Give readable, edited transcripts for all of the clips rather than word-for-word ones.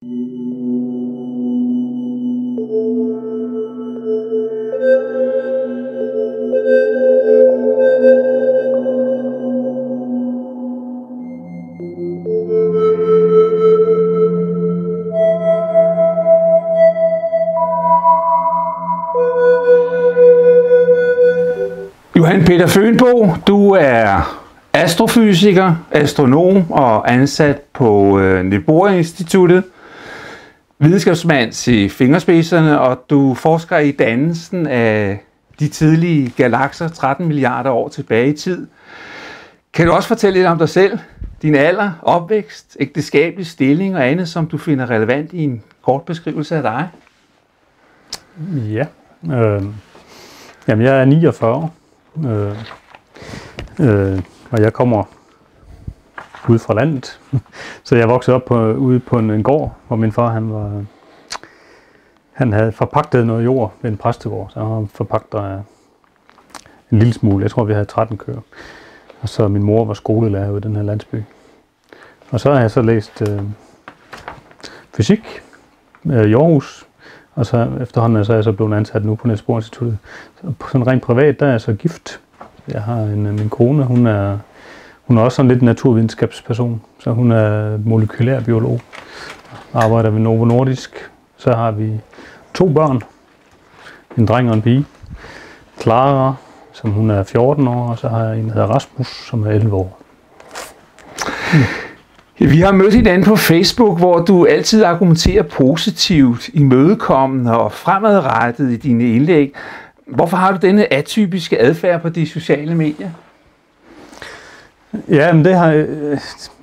Johan Peter Fønbo, du er astrofysiker, astronom og ansat på Niels Bohr Instituttet, videnskabsmand til fingerspidserne, og du forsker i dannelsen af de tidlige galakser 13 milliarder år tilbage i tid. Kan du også fortælle lidt om dig selv, din alder, opvækst, ægteskabelig stilling og andet, som du finder relevant i en kort beskrivelse af dig? Ja, jamen jeg er 49, og jeg kommer ude fra landet, så jeg voksede op ude på en gård, hvor min far han havde forpagtet noget jord ved en præstegård, så han forpagter en lille smule. Jeg tror, vi havde 13 køer. Og så min mor var skolelærer i den her landsby. Og så har jeg så læst fysik i Aarhus, og så efterhånden så er jeg så blevet ansat nu på Niels Bohr Instituttet. Så sådan rent privat, der er jeg så gift. Jeg har min kone, hun er også sådan lidt naturvidenskabsperson, så hun er molekylær biolog. Arbejder ved Novo Nordisk. Så har vi 2 børn, en dreng og en pige. Clara, som hun er 14 år, og så har jeg en, der hedder Rasmus, som er 11 år. Vi har mødt hinanden på Facebook, hvor du altid argumenterer positivt, imødekommende og fremadrettet i dine indlæg. Hvorfor har du denne atypiske adfærd på de sociale medier? Ja, men det har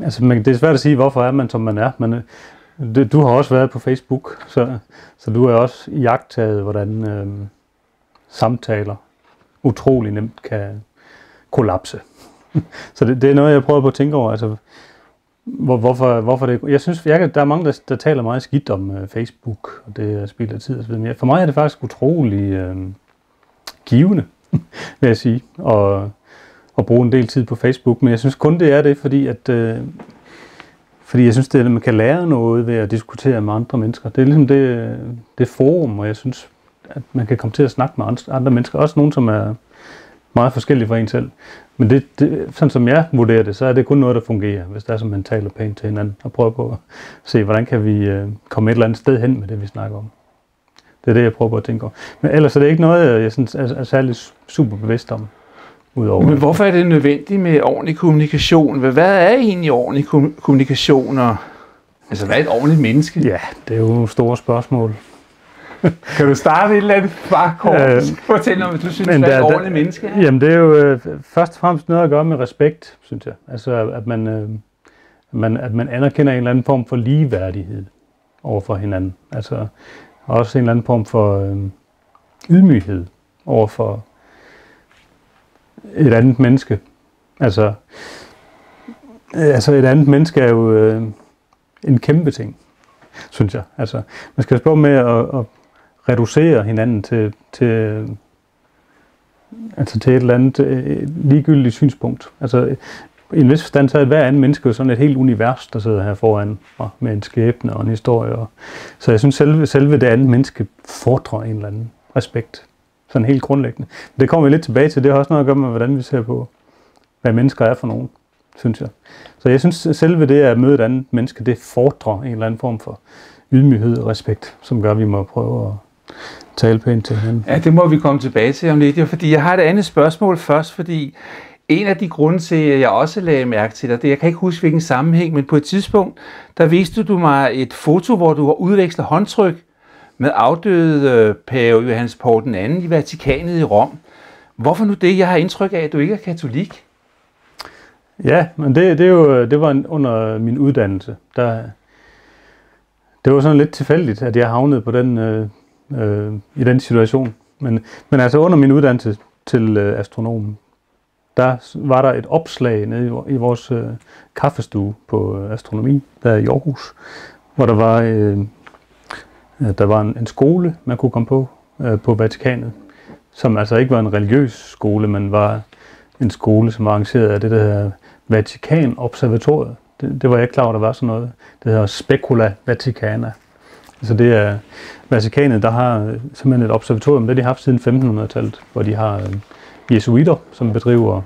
altså det er svært at sige, hvorfor er man som man er, men du har også været på Facebook, så du har også iagttaget, hvordan samtaler utrolig nemt kan kollapse. Så det er noget, jeg prøver på at tænke over. Altså, hvorfor det? Jeg synes, der er mange, der taler meget skidt om Facebook, og det er spild af tid og så videre. For mig er det faktisk utrolig givende, vil jeg sige, at bruge en del tid på Facebook. Men jeg synes kun, det er det, fordi jeg synes, at man kan lære noget ved at diskutere med andre mennesker. Det er ligesom det forum, og jeg synes, at man kan komme til at snakke med andre mennesker. Også nogen, som er meget forskellige fra en selv. Men sådan som jeg vurderer det, så er det kun noget, der fungerer, hvis det er, som man taler pænt til hinanden. Og prøver på at se, hvordan kan vi komme et eller andet sted hen med det, vi snakker om. Det er det, jeg prøver på at tænke over. Men ellers er det ikke noget, jeg synes, er særlig super bevidst om. Udover. Men hvorfor er det nødvendigt med ordentlig kommunikation? Hvad er egentlig ordentlig kommunikation? Altså, hvad er et ordentligt menneske? Ja, det er jo store spørgsmål. Kan du starte et eller andet bare kort? Fortæl om, hvad du synes er et ordentligt menneske? Jamen, det er jo først og fremmest noget at gøre med respekt, synes jeg. Altså, at man anerkender en eller anden form for ligeværdighed over for hinanden. Altså, også en eller anden form for ydmyghed over for et andet menneske. Altså et andet menneske er jo en kæmpe ting, synes jeg. Altså, man skal spørge med at reducere hinanden til et eller andet ligegyldigt synspunkt. Altså, i en vis forstand så er hver anden menneske jo sådan et helt univers, der sidder her foran mig med en skæbne og en historie. Så jeg synes, selve det andet menneske fordrer en eller anden respekt. Sådan helt grundlæggende. Det kommer vi lidt tilbage til. Det har også noget at gøre med, hvordan vi ser på, hvad mennesker er for nogen, synes jeg. Så jeg synes, selve det at møde et andet menneske, det fordrer en eller anden form for ydmyghed og respekt, som gør, at vi må prøve at tale pænt til hinanden. Ja, det må vi komme tilbage til om lidt. Fordi jeg har et andet spørgsmål først, fordi en af de grunde til, at jeg også lagde mærke til dig, det jeg kan ikke huske, hvilken sammenhæng, men på et tidspunkt, der viste du mig et foto, hvor du har udvekslet håndtryk med afdøde pave Johannes Paul II i Vatikanet i Rom. Hvorfor nu det? Jeg har indtryk af, at du ikke er katolik. Ja, men det var under min uddannelse. Det var sådan lidt tilfældigt, at jeg havnede på i den situation. Men altså under min uddannelse til astronom, der var der et opslag nede i vores kaffestue på astronomi, der i Aarhus, hvor der var en skole, man kunne komme på Vatikanet, som altså ikke var en religiøs skole, men var en skole, som var arrangeret af det der Vatikan-observatoriet. Det var jeg ikke klar over, der var sådan noget. Det hedder Specula Vaticana. Altså det er Vatikanet, der har simpelthen et observatorium, det har de haft siden 1500-tallet, hvor de har jesuiter, som bedriver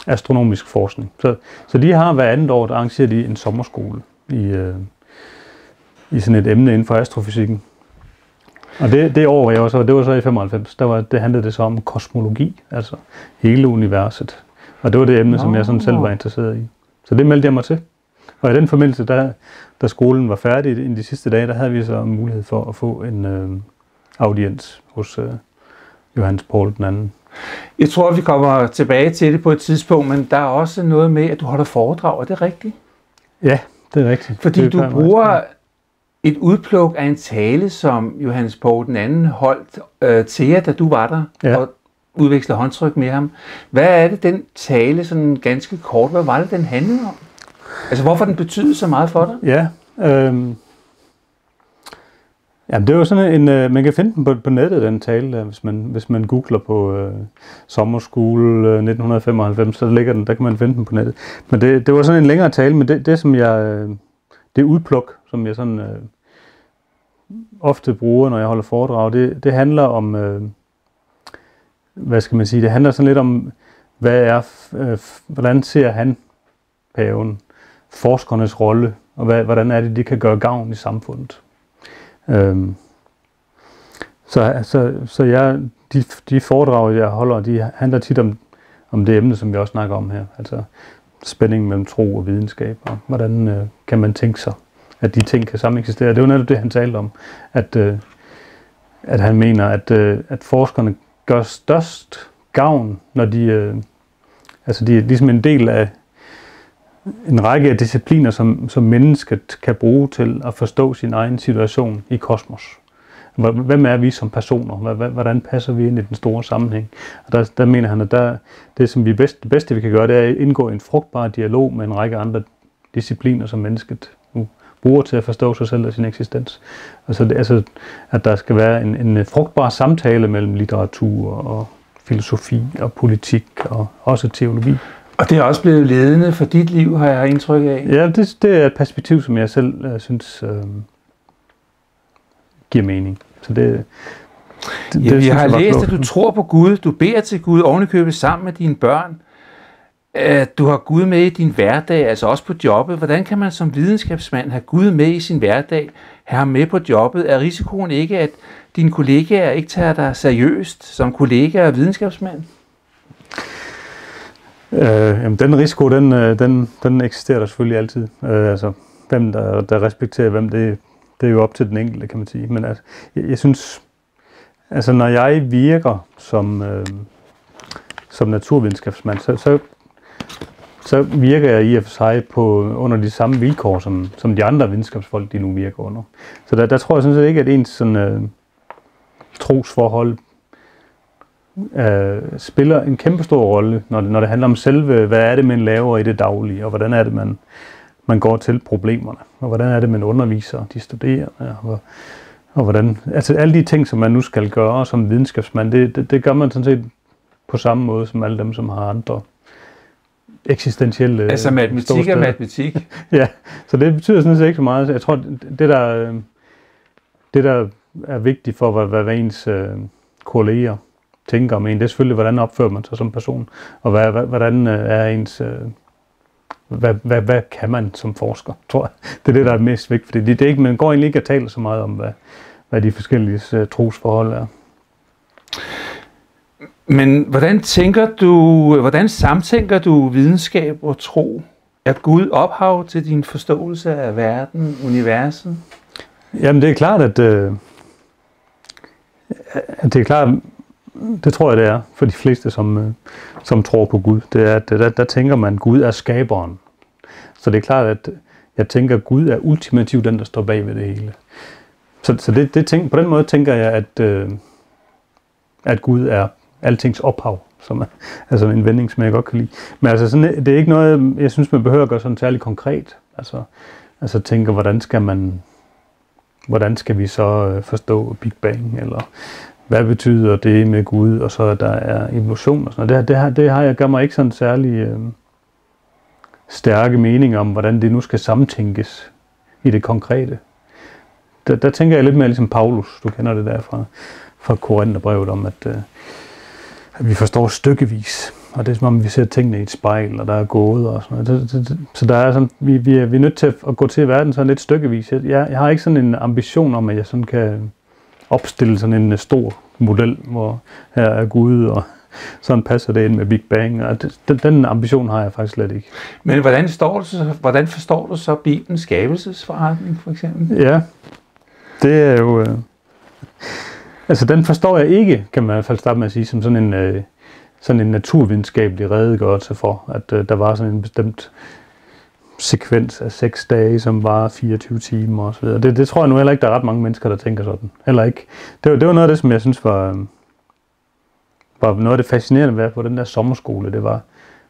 astronomisk forskning. Så de har hver andet år, der arrangerer de en sommerskole i sådan et emne inden for astrofysikken. Og det år, det var så i 95, det handlede det så om kosmologi, altså hele universet. Og det var det emne, som jeg sådan selv var interesseret i. Så det meldte jeg mig til. Og i den forbindelse, da skolen var færdig i de sidste dage, der havde vi så mulighed for at få en audiens hos Johannes Paul II. Jeg tror, vi kommer tilbage til det på et tidspunkt, men der er også noget med, at du holder foredrag. Er det rigtigt? Ja, det er rigtigt. Fordi du bruger et udpluk af en tale, som Johannes Paul II holdt til jer, da du var der, og udvekslede håndtryk med ham. Hvad er det, den tale, sådan ganske kort, hvad var det, den handlede om? Altså, hvorfor den betyder så meget for dig? Ja, jamen, det var sådan en, man kan finde den på nettet, den tale, hvis man googler på sommerskole 1995, så ligger den, der kan man finde den på nettet. Men det var sådan en længere tale, men det udpluk, som jeg sådan ofte bruger, når jeg holder foredrag, det handler om, hvad skal man sige, det handler sådan lidt om, hvordan ser han, paven, forskernes rolle, og hvordan er det, de kan gøre gavn i samfundet. De foredrag, jeg holder, de handler tit om det emne, som vi også snakker om her, altså spændingen mellem tro og videnskab, og hvordan kan man tænke sig, at de ting kan sameksistere. Det var netop det, han talte om, at han mener, at forskerne gør størst gavn, når de er ligesom en del af en række af discipliner, som mennesket kan bruge til at forstå sin egen situation i kosmos. Hvem er vi som personer? Hvordan passer vi ind i den store sammenhæng? Og der mener han, at det, som det bedste, vi kan gøre, det er at indgå i en frugtbar dialog med en række andre discipliner, som mennesket bruger til at forstå sig selv og sin eksistens. Altså, at der skal være en frugtbar samtale mellem litteratur og filosofi og politik og også teologi. Og det er også blevet ledende for dit liv, har jeg indtryk af. Ja, det er et perspektiv, som jeg selv synes giver mening. Så jeg har læst, at du tror på Gud, du beder til Gud, ovenikøbet sammen med dine børn. Du har Gud med i din hverdag, altså også på jobbet. Hvordan kan man som videnskabsmand have Gud med i sin hverdag, have ham med på jobbet? Er risikoen ikke, at dine kollegaer ikke tager dig seriøst som kollega og videnskabsmand? Jamen, den risiko, den eksisterer der selvfølgelig altid. Altså, hvem der respekterer hvem, det er jo op til den enkelte, kan man sige. Men altså, jeg synes, altså når jeg virker som naturvidenskabsmand, så virker jeg i og for sig under de samme vilkår, som de andre videnskabsfolk, de nu virker under. Så der tror jeg sådan set ikke, at ens sådan, trosforhold spiller en kæmpe stor rolle, når det handler om selve, hvad er det, man laver i det daglige, og hvordan er det, man går til problemerne, og hvordan er det, man underviser de studerende, og hvordan, altså alle de ting, som man nu skal gøre som videnskabsmand, det gør man sådan set på samme måde som alle dem, som har andre eksistentielle altså matematik og matematik. Ja, så det betyder sådan set ikke så meget. Jeg tror, det der er vigtigt for, hvad ens kolleger tænker om en, det er selvfølgelig, hvordan opfører man sig som person, og hvordan er ens, hvad kan man som forsker, tror jeg. Det er det, der er mest vigtigt, fordi det er ikke, man går egentlig ikke at tale så meget om, hvad de forskellige trosforhold er. Men hvordan samtænker du videnskab og tro? Er Gud ophav til din forståelse af verden, universet? Jamen det er klart, at det er klart, det tror jeg det er for de fleste, som tror på Gud. Det er, at der tænker man, at Gud er skaberen. Så det er klart, at jeg tænker, at Gud er ultimativt den, der står bag ved det hele. Så på den måde tænker jeg, at Gud er altings ophav, som er altså en vending, som jeg godt kan lide. Men altså sådan, det er ikke noget, jeg synes, man behøver at gøre sådan særlig konkret. Altså tænker, hvordan skal vi så forstå Big Bang, eller hvad betyder det med Gud, og så der er evolution og sådan noget. Det gør mig ikke sådan særlig stærke meninger om, hvordan det nu skal samtænkes i det konkrete. Der tænker jeg lidt mere ligesom Paulus, du kender det der fra Korintherbrevet om, at vi forstår stykkevis. Og det er som om, vi ser tingene i et spejl, og der er gåder og sådan noget. Så der er sådan, vi er nødt til at gå til verden sådan lidt stykkevis. Jeg har ikke sådan en ambition om, at jeg sådan kan opstille sådan en stor model, hvor her er Gud, og sådan passer det ind med Big Bang. Og den ambition har jeg faktisk slet ikke. Men hvordan forstår du så Bibelens skabelsesforretning, for eksempel? Ja, det er jo... altså, den forstår jeg ikke, kan man i hvert fald starte med at sige, som sådan en naturvidenskabelig redegørelse for, at der var sådan en bestemt sekvens af 6 dage, som var 24 timer og så videre. Det tror jeg nu heller ikke, der er ret mange mennesker, der tænker sådan. Heller ikke. Det var noget af det, som jeg synes var noget af det fascinerende ved på den der sommerskole. Det var,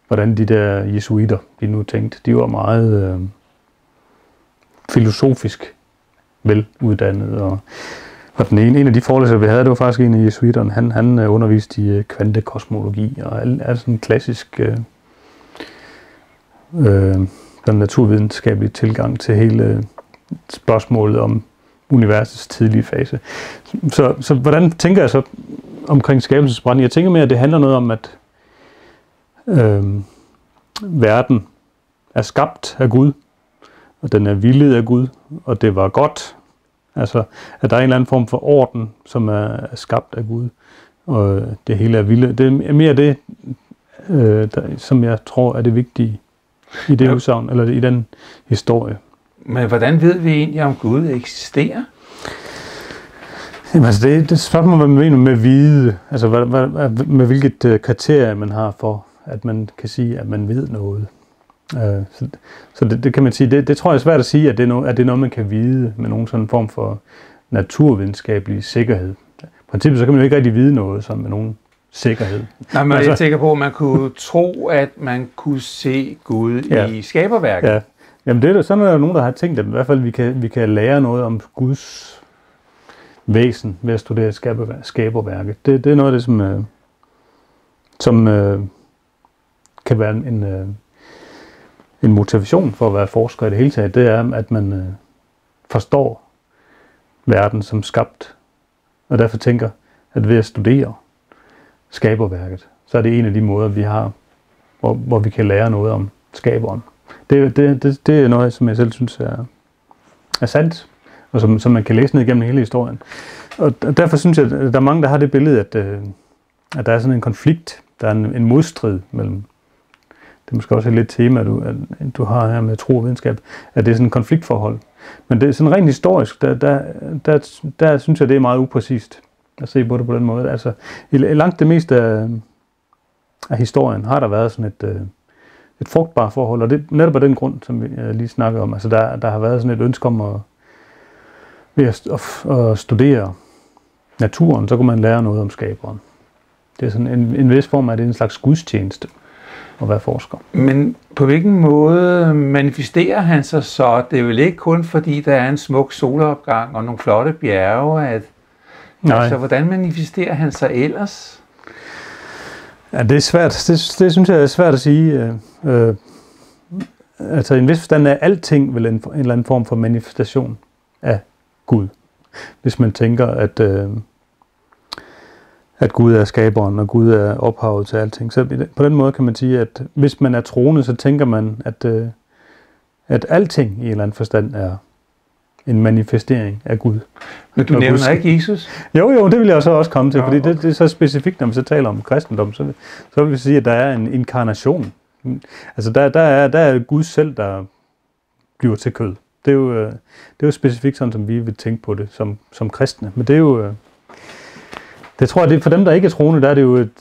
hvordan de der jesuitter, de nu tænkte, de var meget filosofisk veluddannede. Og den en af de forelæsere, vi havde, det var faktisk en af jesuitterne. Han underviste i kvantekosmologi og alt sådan klassisk den naturvidenskabelige tilgang til hele spørgsmålet om universets tidlige fase. Så hvordan tænker jeg så omkring skabelsesberetningen? Jeg tænker mere, at det handler noget om, at verden er skabt af Gud, og den er villet af Gud, og det var godt. Altså, at der er en eller anden form for orden, som er skabt af Gud, og det hele er vildt. Det er mere det, som jeg tror er det vigtige i det udsagn, eller i den historie. Men hvordan ved vi egentlig, om Gud eksisterer? Jamen, altså det er et spørgsmål, hvad man mener med vide. Altså, med hvilket kriterie man har for, at man kan sige, at man ved noget. Så det kan man sige, det tror jeg er svært at sige, at det er noget, man kan vide med nogen sådan form for naturvidenskabelig sikkerhed. I princippet så kan man jo ikke rigtig vide noget som med nogen sikkerhed. Nej, men jeg tænker på, at man kunne tro, at man kunne se Gud i skaberværket. Ja. Jamen sådan er der nogen, der har tænkt, at i hvert fald vi kan lære noget om Guds væsen ved at studere skaberværket. Det er noget af det, som kan være en motivation for at være forsker i det hele taget. Det er, at man forstår verden som skabt, og derfor tænker, at ved at studere skaberværket, så er det en af de måder, vi har, hvor vi kan lære noget om skaberen. Det er noget, som jeg selv synes er sandt, og som man kan læse ned igennem hele historien. Og derfor synes jeg, at der er mange, der har det billede, at der er sådan en konflikt, der er en modstrid mellem, det er måske også et lidt tema, du har her med tro og videnskab, at det er sådan en konfliktforhold. Men det er sådan rent historisk, der synes jeg, det er meget upræcist at se på det på den måde. Altså, i langt det meste af historien har der været sådan et frugtbart forhold, og det er netop af den grund, som vi lige snakkede om. Altså, der har været sådan et ønske om at studere naturen, så kunne man lære noget om skaberen. Det er sådan en vis form af, det er en slags gudstjeneste at være forsker. Men på hvilken måde manifesterer han sig så? Det er vel ikke kun fordi, der er en smuk solopgang og nogle flotte bjerge, Nej. Altså, hvordan manifesterer han sig ellers? Ja, det er svært. Det synes jeg er svært at sige. Altså, i en vis forstand er alting vel en eller anden form for manifestation af Gud. Hvis man tænker, at Gud er skaberen, og Gud er ophavet til alting. Så på den måde kan man sige, at hvis man er troende, så tænker man, at alting i en eller anden forstand er en manifestering af Gud. Men du nævner ikke Jesus? Jo, det vil jeg så også komme til, fordi det er så specifikt, når vi så taler om kristendom, så vil vi sige, at der er en inkarnation. Altså der er Gud selv, der bliver til kød. Det er jo specifikt sådan, som vi vil tænke på det som kristne. Men det er jo... Det tror jeg, det for dem, der ikke er troende, der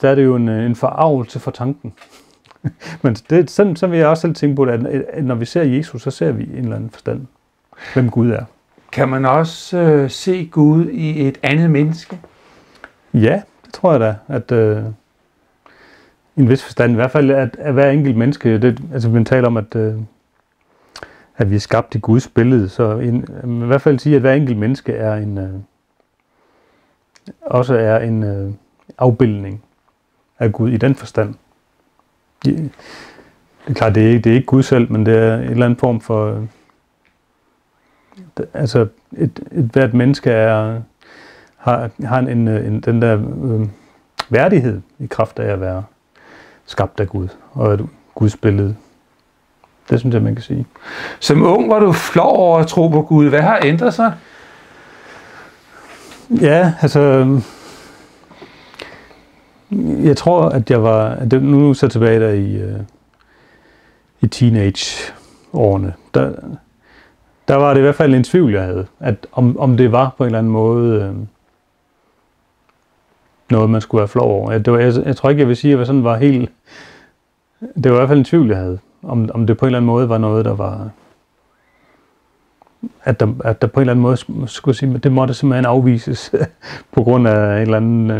er det jo en forarvelse for tanken. Men så vil jeg også selv tænke på det, at når vi ser Jesus, så ser vi i en eller anden forstand, hvem Gud er. Kan man også se Gud i et andet menneske? Ja, det tror jeg da. At i en vis forstand, i hvert fald at hver enkelt menneske, altså vi taler om, at vi er skabt i Guds billede, så i hvert fald sige, at hver enkelt menneske er en afbildning af Gud i den forstand. det er klart, det er ikke Gud selv, men det er en eller anden form for... Altså, et hvert menneske har den der værdighed i kraft af at være skabt af Gud, og et Guds billede. Det synes jeg, man kan sige. Som ung var du flov over at tro på Gud. Hvad har ændret sig? Ja, altså... Jeg tror, at jeg var... Nu er så tilbage der i teenage-årene. Der var det i hvert fald en tvivl, jeg havde. At om det var på en eller anden måde noget, man skulle være flov over. Jeg tror ikke, jeg vil sige, at jeg sådan var helt... Det var i hvert fald en tvivl, jeg havde. Om det på en eller anden måde var noget, der var... At der på en eller anden måde skulle sige, at det måtte simpelthen afvises på grund af en eller anden...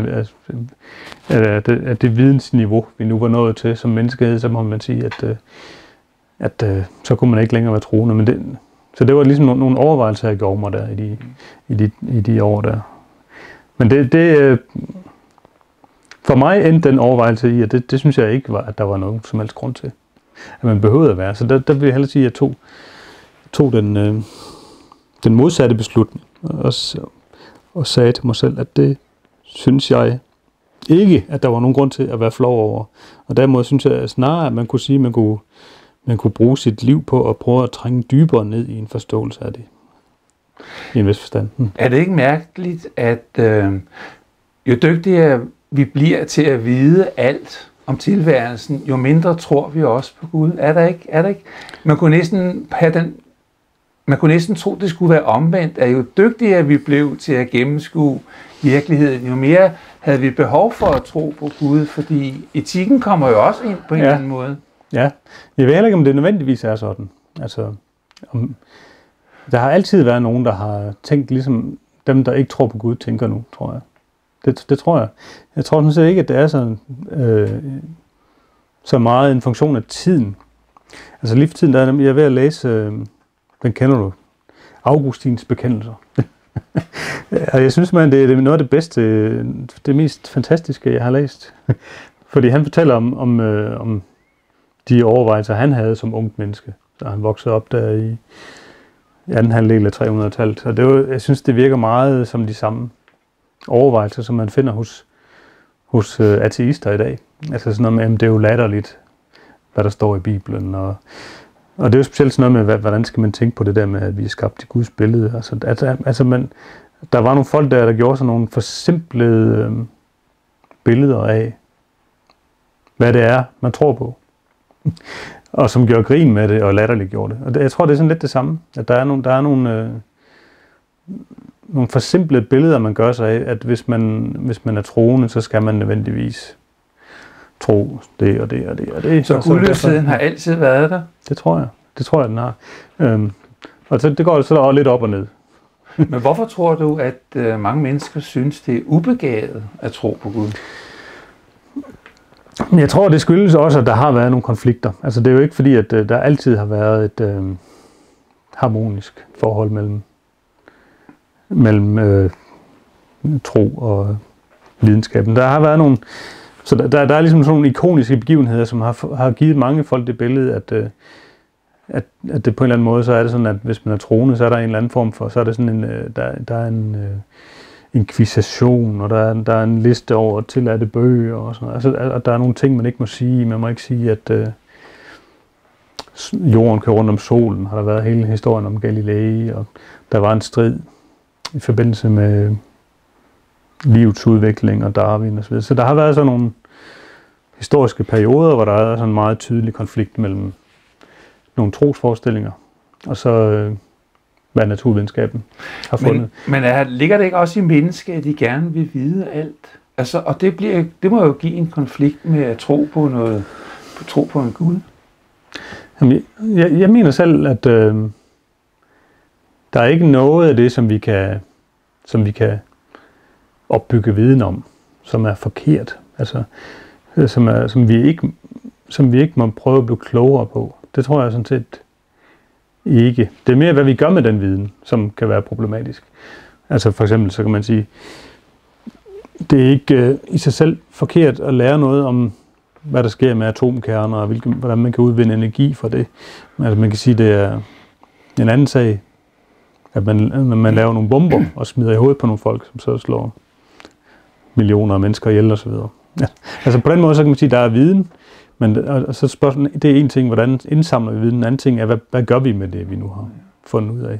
At det vidensniveau, vi nu var nået til som menneskehed, så må man sige, at så kunne man ikke længere være troende. Men så det var ligesom nogle overvejelser, jeg gjorde mig der i de år der. Men det for mig endte den overvejelse i, at det synes jeg ikke var, at der var nogen som helst grund til, at man behøvede at være. Så der vil jeg hellere sige, at jeg tog den modsatte beslutning og sagde til mig selv, at det synes jeg ikke, at der var nogen grund til at være flov over. Og derimod synes jeg snarere, at man kunne sige, at man kunne bruge sit liv på at prøve at trænge dybere ned i en forståelse af det. I en vis forstand. Er det ikke mærkeligt, at jo dygtigere vi bliver til at vide alt om tilværelsen, jo mindre tror vi også på Gud? Er der ikke? Man kunne næsten tro, det skulle være omvendt, at jo dygtigere vi blev til at gennemskue virkeligheden, jo mere havde vi behov for at tro på Gud, fordi etikken kommer jo også ind på en eller anden måde. Ja, jeg ved heller ikke, om det nødvendigvis er sådan. Altså, der har altid været nogen, der har tænkt ligesom dem, der ikke tror på Gud, tænker nu, tror jeg. Det tror jeg. Jeg tror sådan set ikke, at det er sådan, så meget en funktion af tiden. Altså lige for tiden, der er jeg ved at læse, den kender du, Augustins bekendelser. Og jeg synes, det er noget af det bedste, det mest fantastiske, jeg har læst. Fordi han fortæller om de overvejelser, han havde som ungt menneske, da han voksede op der i anden halvdel af 300-tallet. Og jeg synes, det virker meget som de samme overvejelser, som man finder hos ateister i dag. Altså sådan noget med, at det er jo latterligt, hvad der står i Bibelen. Og det er jo specielt sådan noget med, hvordan skal man tænke på det der med, at vi er skabt i Guds billede. Der var nogle folk der gjorde sådan nogle forsimplede billeder af, hvad det er, man tror på. Og som gjorde grin med det og latterligt gjorde det. Og jeg tror, det er sådan lidt det samme. At der er nogle forsimplede billeder, man gør sig af, at hvis man er troende, så skal man nødvendigvis tro det og det og det og det. Så gudløsheden har altid været der? Det tror jeg, den har. Og det går så også lidt op og ned. Men hvorfor tror du, at mange mennesker synes, det er ubegavet at tro på Gud? Jeg tror, det skyldes også, at der har været nogle konflikter. Altså det er jo ikke fordi, at der altid har været et harmonisk forhold mellem tro og videnskaben. Der har været nogle... Så der er ligesom sådan nogle ikoniske begivenheder, som har givet mange folk det billede, at det på en eller anden måde, så er det sådan, at hvis man er troende, så er der en eller anden form for, så er det sådan en, der er en inkvisition, og der er en liste over tilladte bøger og sådan noget. Altså, at der er nogle ting, man ikke må sige. Man må ikke sige, at jorden kører rundt om solen. Har der været hele historien om Galilei, og der var en strid i forbindelse med livets udvikling og Darwin og så videre. Så der har været sådan nogle historiske perioder, hvor der er sådan en meget tydelig konflikt mellem nogle trosforestillinger og så hvad naturvidenskaben har fundet. Men ligger det ikke også i mennesket, at de gerne vil vide alt? Altså, og det må jo give en konflikt med at tro på en Gud. Jamen, jeg mener selv, at der er ikke noget af det, som vi kan opbygge viden om, som er forkert. Altså, som vi ikke må prøve at blive klogere på. Det tror jeg sådan set ikke. Det er mere, hvad vi gør med den viden, som kan være problematisk. Altså for eksempel, så kan man sige, det er ikke i sig selv forkert at lære noget om hvad der sker med atomkerner, og hvordan man kan udvinde energi fra det. Altså man kan sige, det er en anden sag, at man laver nogle bomber og smider i hovedet på nogle folk, som så slår millioner af mennesker ihjel og så videre. Ja. Altså på den måde, så kan man sige, at der er viden, men og så spørgsmålet, det er en ting, hvordan indsamler vi viden, en anden ting er, hvad gør vi med det, vi nu har fundet ud af.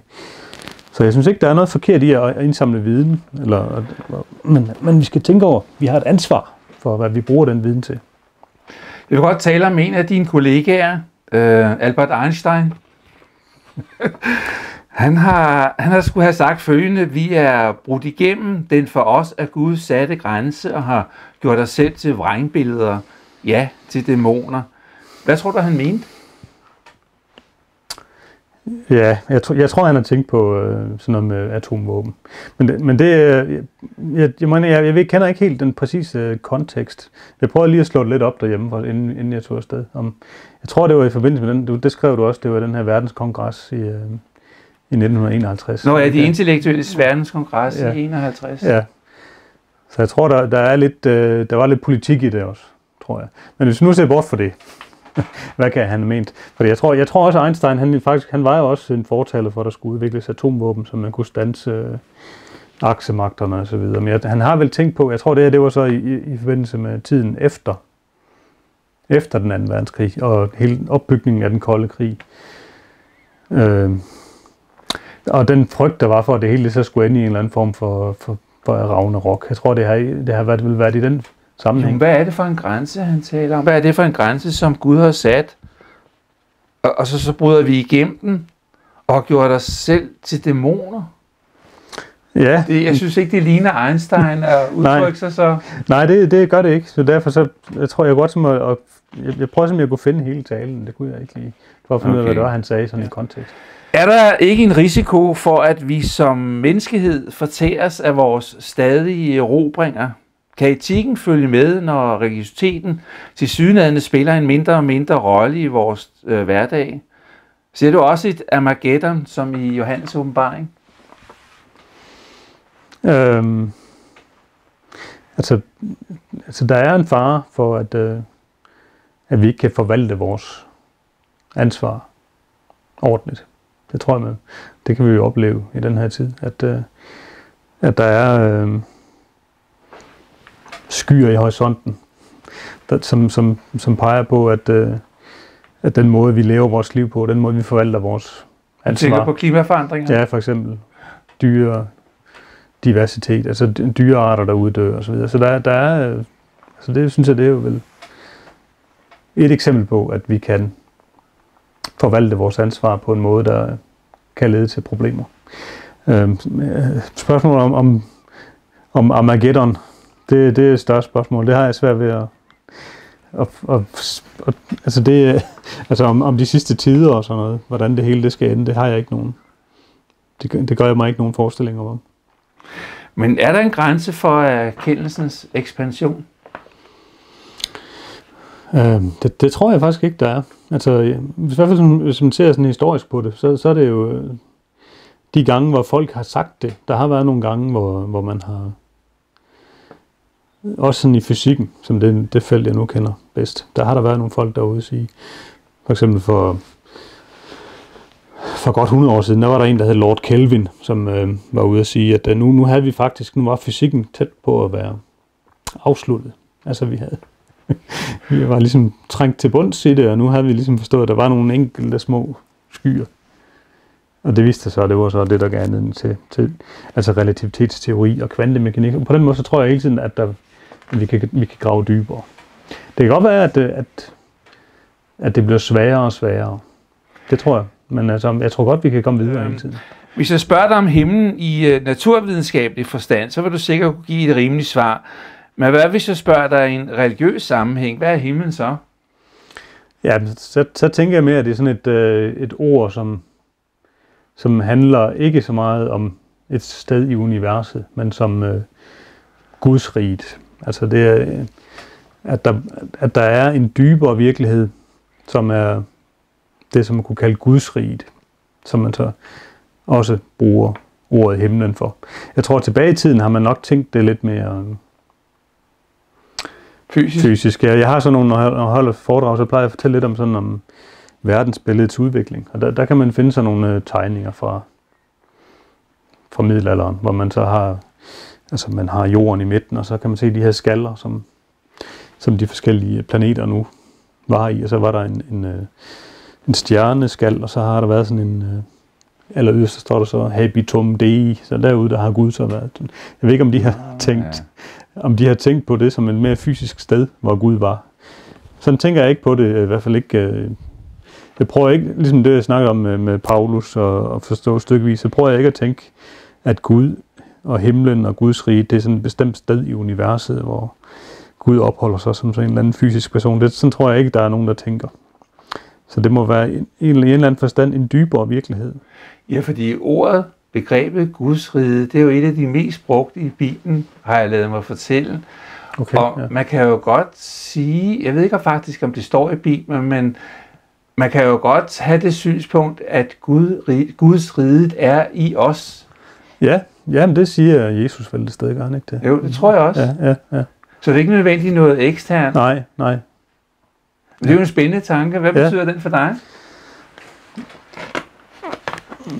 Så jeg synes ikke, der er noget forkert i at indsamle viden, men vi skal tænke over, vi har et ansvar for, hvad vi bruger den viden til. Jeg vil godt tale om en af dine kollegaer, Albert Einstein. Han har skulle have sagt følgende: vi er brudt igennem den for os af Gud satte grænse og har gjort os selv til vrængbilleder, ja, til dæmoner. Hvad tror du, han mente? Ja, jeg tror, han har tænkt på sådan noget med atomvåben. Men det, jeg kender ikke helt den præcise kontekst. Jeg prøver lige at slå det lidt op derhjemme, inden jeg tog afsted. Jeg tror, det var i forbindelse med den, det skrev du også, det var den her verdenskongres i 1951. Nå ja, de intellektuelle verdenskongres i 51. Ja. Så jeg tror, der var lidt politik i det også, tror jeg. Men hvis vi nu ser bort for det, hvad kan han have ment? Fordi jeg tror også, at Einstein, han var jo også en fortaler for, at der skulle udvikles atomvåben, så man kunne standse aksemagterne og så videre. Men han har vel tænkt på, jeg tror det var så i forbindelse med tiden efter den anden verdenskrig, og hele opbygningen af den kolde krig. Og den frygt, der var for, at det hele så skulle ende i en eller anden form for Ragnarok. Jeg tror, det har været i den sammenhæng. Hvad er det for en grænse, han taler om? Hvad er det for en grænse, som Gud har sat? Og så bryder vi igennem den og har gjort os selv til dæmoner? Ja. Jeg synes ikke, det ligner Einstein at udtrykke sig så. Nej, det gør det ikke. Så derfor så, jeg tror jeg godt som at jeg prøver simpelthen at kunne finde hele talen. Det kunne jeg ikke lige, for at finde ud af, hvad det var, han sagde sådan i kontekst. Er der ikke en risiko for, at vi som menneskehed fortæres af vores stadige erobringer? Kan etikken følge med, når religiøsiteten tilsyneladende spiller en mindre og mindre rolle i vores hverdag? Ser du også et Armageddon, som i Johannes åbenbaring? Altså, der er en fare for, at vi ikke kan forvalte vores ansvar ordentligt. Det tror jeg, det kan vi jo opleve i den her tid, at der er skyer i horisonten, som peger på, at den måde, vi lever vores liv på, den måde, vi forvalter vores ansvar. Du tænker på klimaforandringer? Ja, for eksempel diversitet, altså dyrearter, der uddør og så videre. Så der er, altså det synes jeg, det er jo vel et eksempel på, at vi kan forvalte vores ansvar på en måde, der kan lede til problemer. Spørgsmålet om Armageddon, det er et større spørgsmål. Det har jeg svært ved altså om de sidste tider og sådan noget, hvordan det hele det skal ende, det har jeg ikke nogen. Det gør jeg mig ikke nogen forestillinger om. Men er der en grænse for erkendelsens ekspansion? Det tror jeg faktisk ikke, der er. Altså, i hvert fald hvis man ser sådan historisk på det, så er det jo de gange, hvor folk har sagt det. Der har været nogle gange, hvor man har, også sådan i fysikken, som det felt, jeg nu kender bedst, der har der været nogle folk derude at sige, for eksempel for godt 100 år siden, der var der en, der hed Lord Kelvin, som var ude at sige, at nu var fysikken tæt på at være afsluttet. Altså vi var ligesom trængt til bunds i det, og nu havde vi ligesom forstået, at der var nogle enkelte små skyer. Og det viste sig, at det var så det, der gav anledning til altså relativitetsteori og kvantemekanik. Og på den måde, så tror jeg hele tiden, at vi kan grave dybere. Det kan godt være, at det bliver sværere og sværere. Det tror jeg. Men altså, jeg tror godt, vi kan komme videre hele tiden. Hvis jeg spørger dig om himlen i naturvidenskabelig forstand, så vil du sikkert kunne give et rimeligt svar. Men hvad hvis jeg spørger dig i en religiøs sammenhæng? Hvad er himlen så? Ja, så tænker jeg mere, at det er sådan et ord, som handler ikke så meget om et sted i universet, men som Gudsriget. Altså det er, at der er en dybere virkelighed, som er det, som man kunne kalde Gudsriget, som man så også bruger ordet himlen for. Jeg tror, tilbage i tiden har man nok tænkt det lidt mere Fysisk, ja. Jeg har sådan nogle, når jeg holder foredrag, så plejer jeg at fortælle lidt om sådan om verdensbilledets udvikling. Og der kan man finde sådan nogle tegninger fra middelalderen, hvor man så har, altså man har jorden i midten, og så kan man se de her skaller, som de forskellige planeter nu var i. Og så var der en stjerneskal, og så har der været sådan en, eller yderst så står der så habitum dei, så derude der har Gud så været. Jeg ved ikke, om de har tænkt på det som et mere fysisk sted, hvor Gud var. Sådan tænker jeg ikke på det, i hvert fald ikke. Jeg prøver ikke, ligesom det jeg snakker om med Paulus og forstå stykkevis, så prøver jeg ikke at tænke, at Gud og himlen og Guds rige, det er sådan et bestemt sted i universet, hvor Gud opholder sig som sådan en eller anden fysisk person. Sådan tror jeg ikke, der er nogen, der tænker. Så det må være i en eller anden forstand en dybere virkelighed. Ja, fordi begrebet Guds rige, det er jo et af de mest brugte i Bibelen, har jeg ladet mig fortælle. Okay, og man kan jo godt sige, jeg ved ikke faktisk, om det står i Bibelen, men man kan jo godt have det synspunkt, at Guds rige er i os. Ja, men det siger Jesus vel det sted, gør han ikke det? Jo, det tror jeg også. Ja. Så det er ikke nødvendigt noget eksternt? Nej. Det er jo en spændende tanke. Hvad betyder den for dig?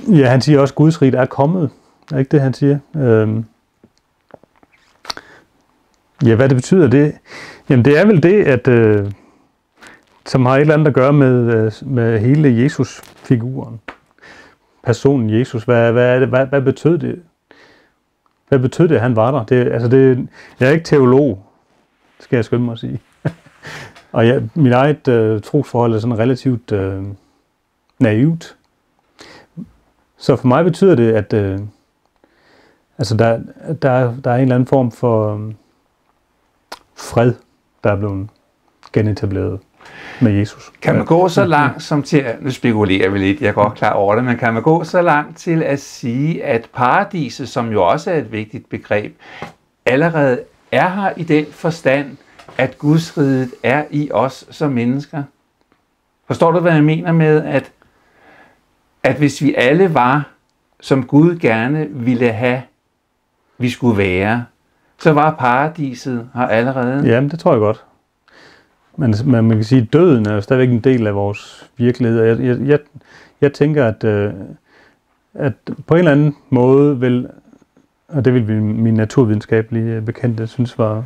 Ja, han siger også, at Guds rige er kommet. Er ikke det, han siger? Ja, hvad det betyder det? Jamen, det er vel det, at som har et eller andet at gøre med hele Jesus-figuren. Personen Jesus. Hvad betød det? Hvad betød det, at han var der? Jeg er ikke teolog, skal jeg skynde mig at sige. Og mit eget trosforhold er sådan relativt naivt. Så for mig betyder det, at der er en eller anden form for fred, der er blevet genetableret med Jesus. Kan man gå så langt som til, nu spekulerer vi lidt, jeg er godt klar over det, men kan man gå så langt til at sige, at paradiset, som jo også er et vigtigt begreb, allerede er her i den forstand, at Guds rige er i os som mennesker? Forstår du, hvad jeg mener med, at hvis vi alle var, som Gud gerne ville have, vi skulle være, så var paradiset her allerede? Jamen, det tror jeg godt. Men man kan sige, at døden er jo stadigvæk en del af vores virkelighed. Jeg tænker, at på en eller anden måde vil, og det vil min naturvidenskabelige bekendte synes var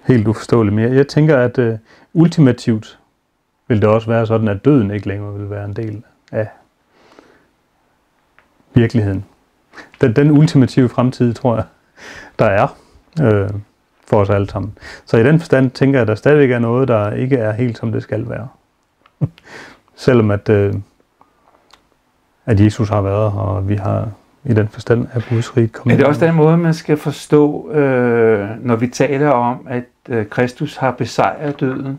helt uforståeligt mere. Jeg tænker, at ultimativt vil det også være sådan, at døden ikke længere vil være en del af virkeligheden. Den ultimative fremtid, tror jeg, der er for os alle sammen. Så i den forstand tænker jeg, at der stadigvæk er noget, der ikke er helt som det skal være. Selvom at Jesus har været her, og vi har i den forstand af Guds rige kommet. Er det også den måde, man skal forstå, når vi taler om, at Kristus har besejret døden?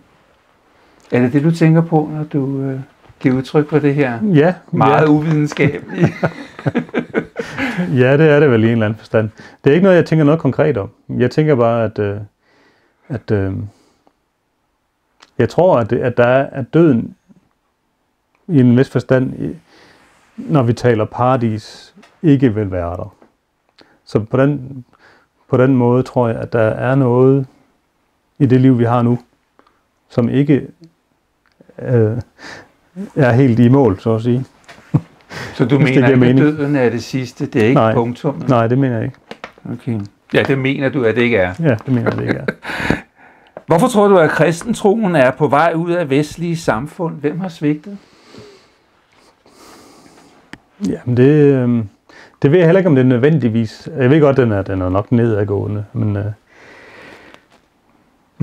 Er det det, du tænker på, når du giver udtryk for det her? Ja. Meget uvidenskabeligt. Ja, det er det vel i en eller anden forstand. Det er ikke noget, jeg tænker noget konkret om. Jeg tænker bare, at jeg tror, at døden i en vis forstand, når vi taler paradis, ikke vil være der. Så på den måde tror jeg, at der er noget i det liv, vi har nu, som ikke er helt i mål, så at sige. Så du mener ikke, at døden er det sidste? Det er ikke punktum? Nej, det mener jeg ikke. Okay. Ja, det mener du, at det ikke er? Ja, det mener jeg, det ikke er. Hvorfor tror du, at kristentroen er på vej ud af vestlige samfund? Hvem har svigtet? Jamen, det ved jeg heller ikke, om det er nødvendigvis. Jeg ved godt, at den er nok nedadgående, men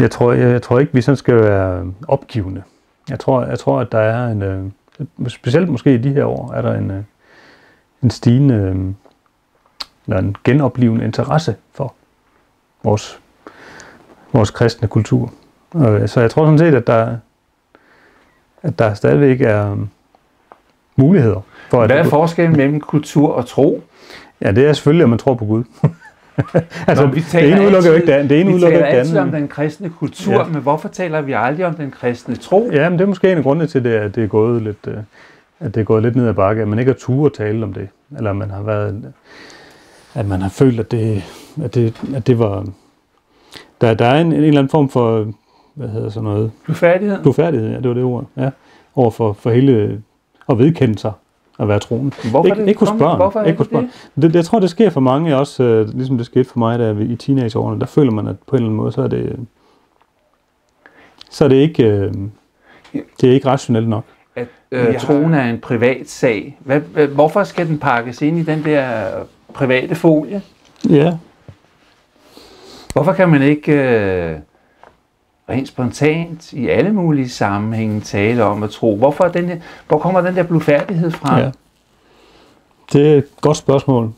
jeg tror ikke, vi sådan skal være opgivende. Jeg tror, at der er en... Specielt måske i de her år, er der en stigende, eller en genoplivende interesse for vores kristne kultur. Så jeg tror sådan set, at der stadigvæk er muligheder. Hvad er forskellen mellem kultur og tro? Ja, det er selvfølgelig, at man tror på Gud. Altså, vi taler altid om den den kristne kultur, men hvorfor taler vi aldrig om den kristne tro? Ja, men det er måske en af grundene til det, at det er gået lidt ned ad bakke, at man ikke har turde at tale om det, eller at man har følt, at det var Der er en eller anden form for, hvad hedder sådan noget? Blufærdighed, ja, det var det ord. Ja. Over for hele, at vedkende sig at være troende. Ikke hos børn. Hvorfor ikke hos børn. Jeg tror, det sker for mange også, ligesom det skete for mig, da i teenageårene. Der føler man, at på en eller anden måde, så er det ikke, det er ikke rationelt nok. At troen er en privat sag. Hvorfor skal den pakkes ind i den der private folie? Ja. Hvorfor kan man ikke rent spontant i alle mulige sammenhænge tale om at tro? Hvor kommer den der blufærdighed fra? Ja. Det er et godt spørgsmål.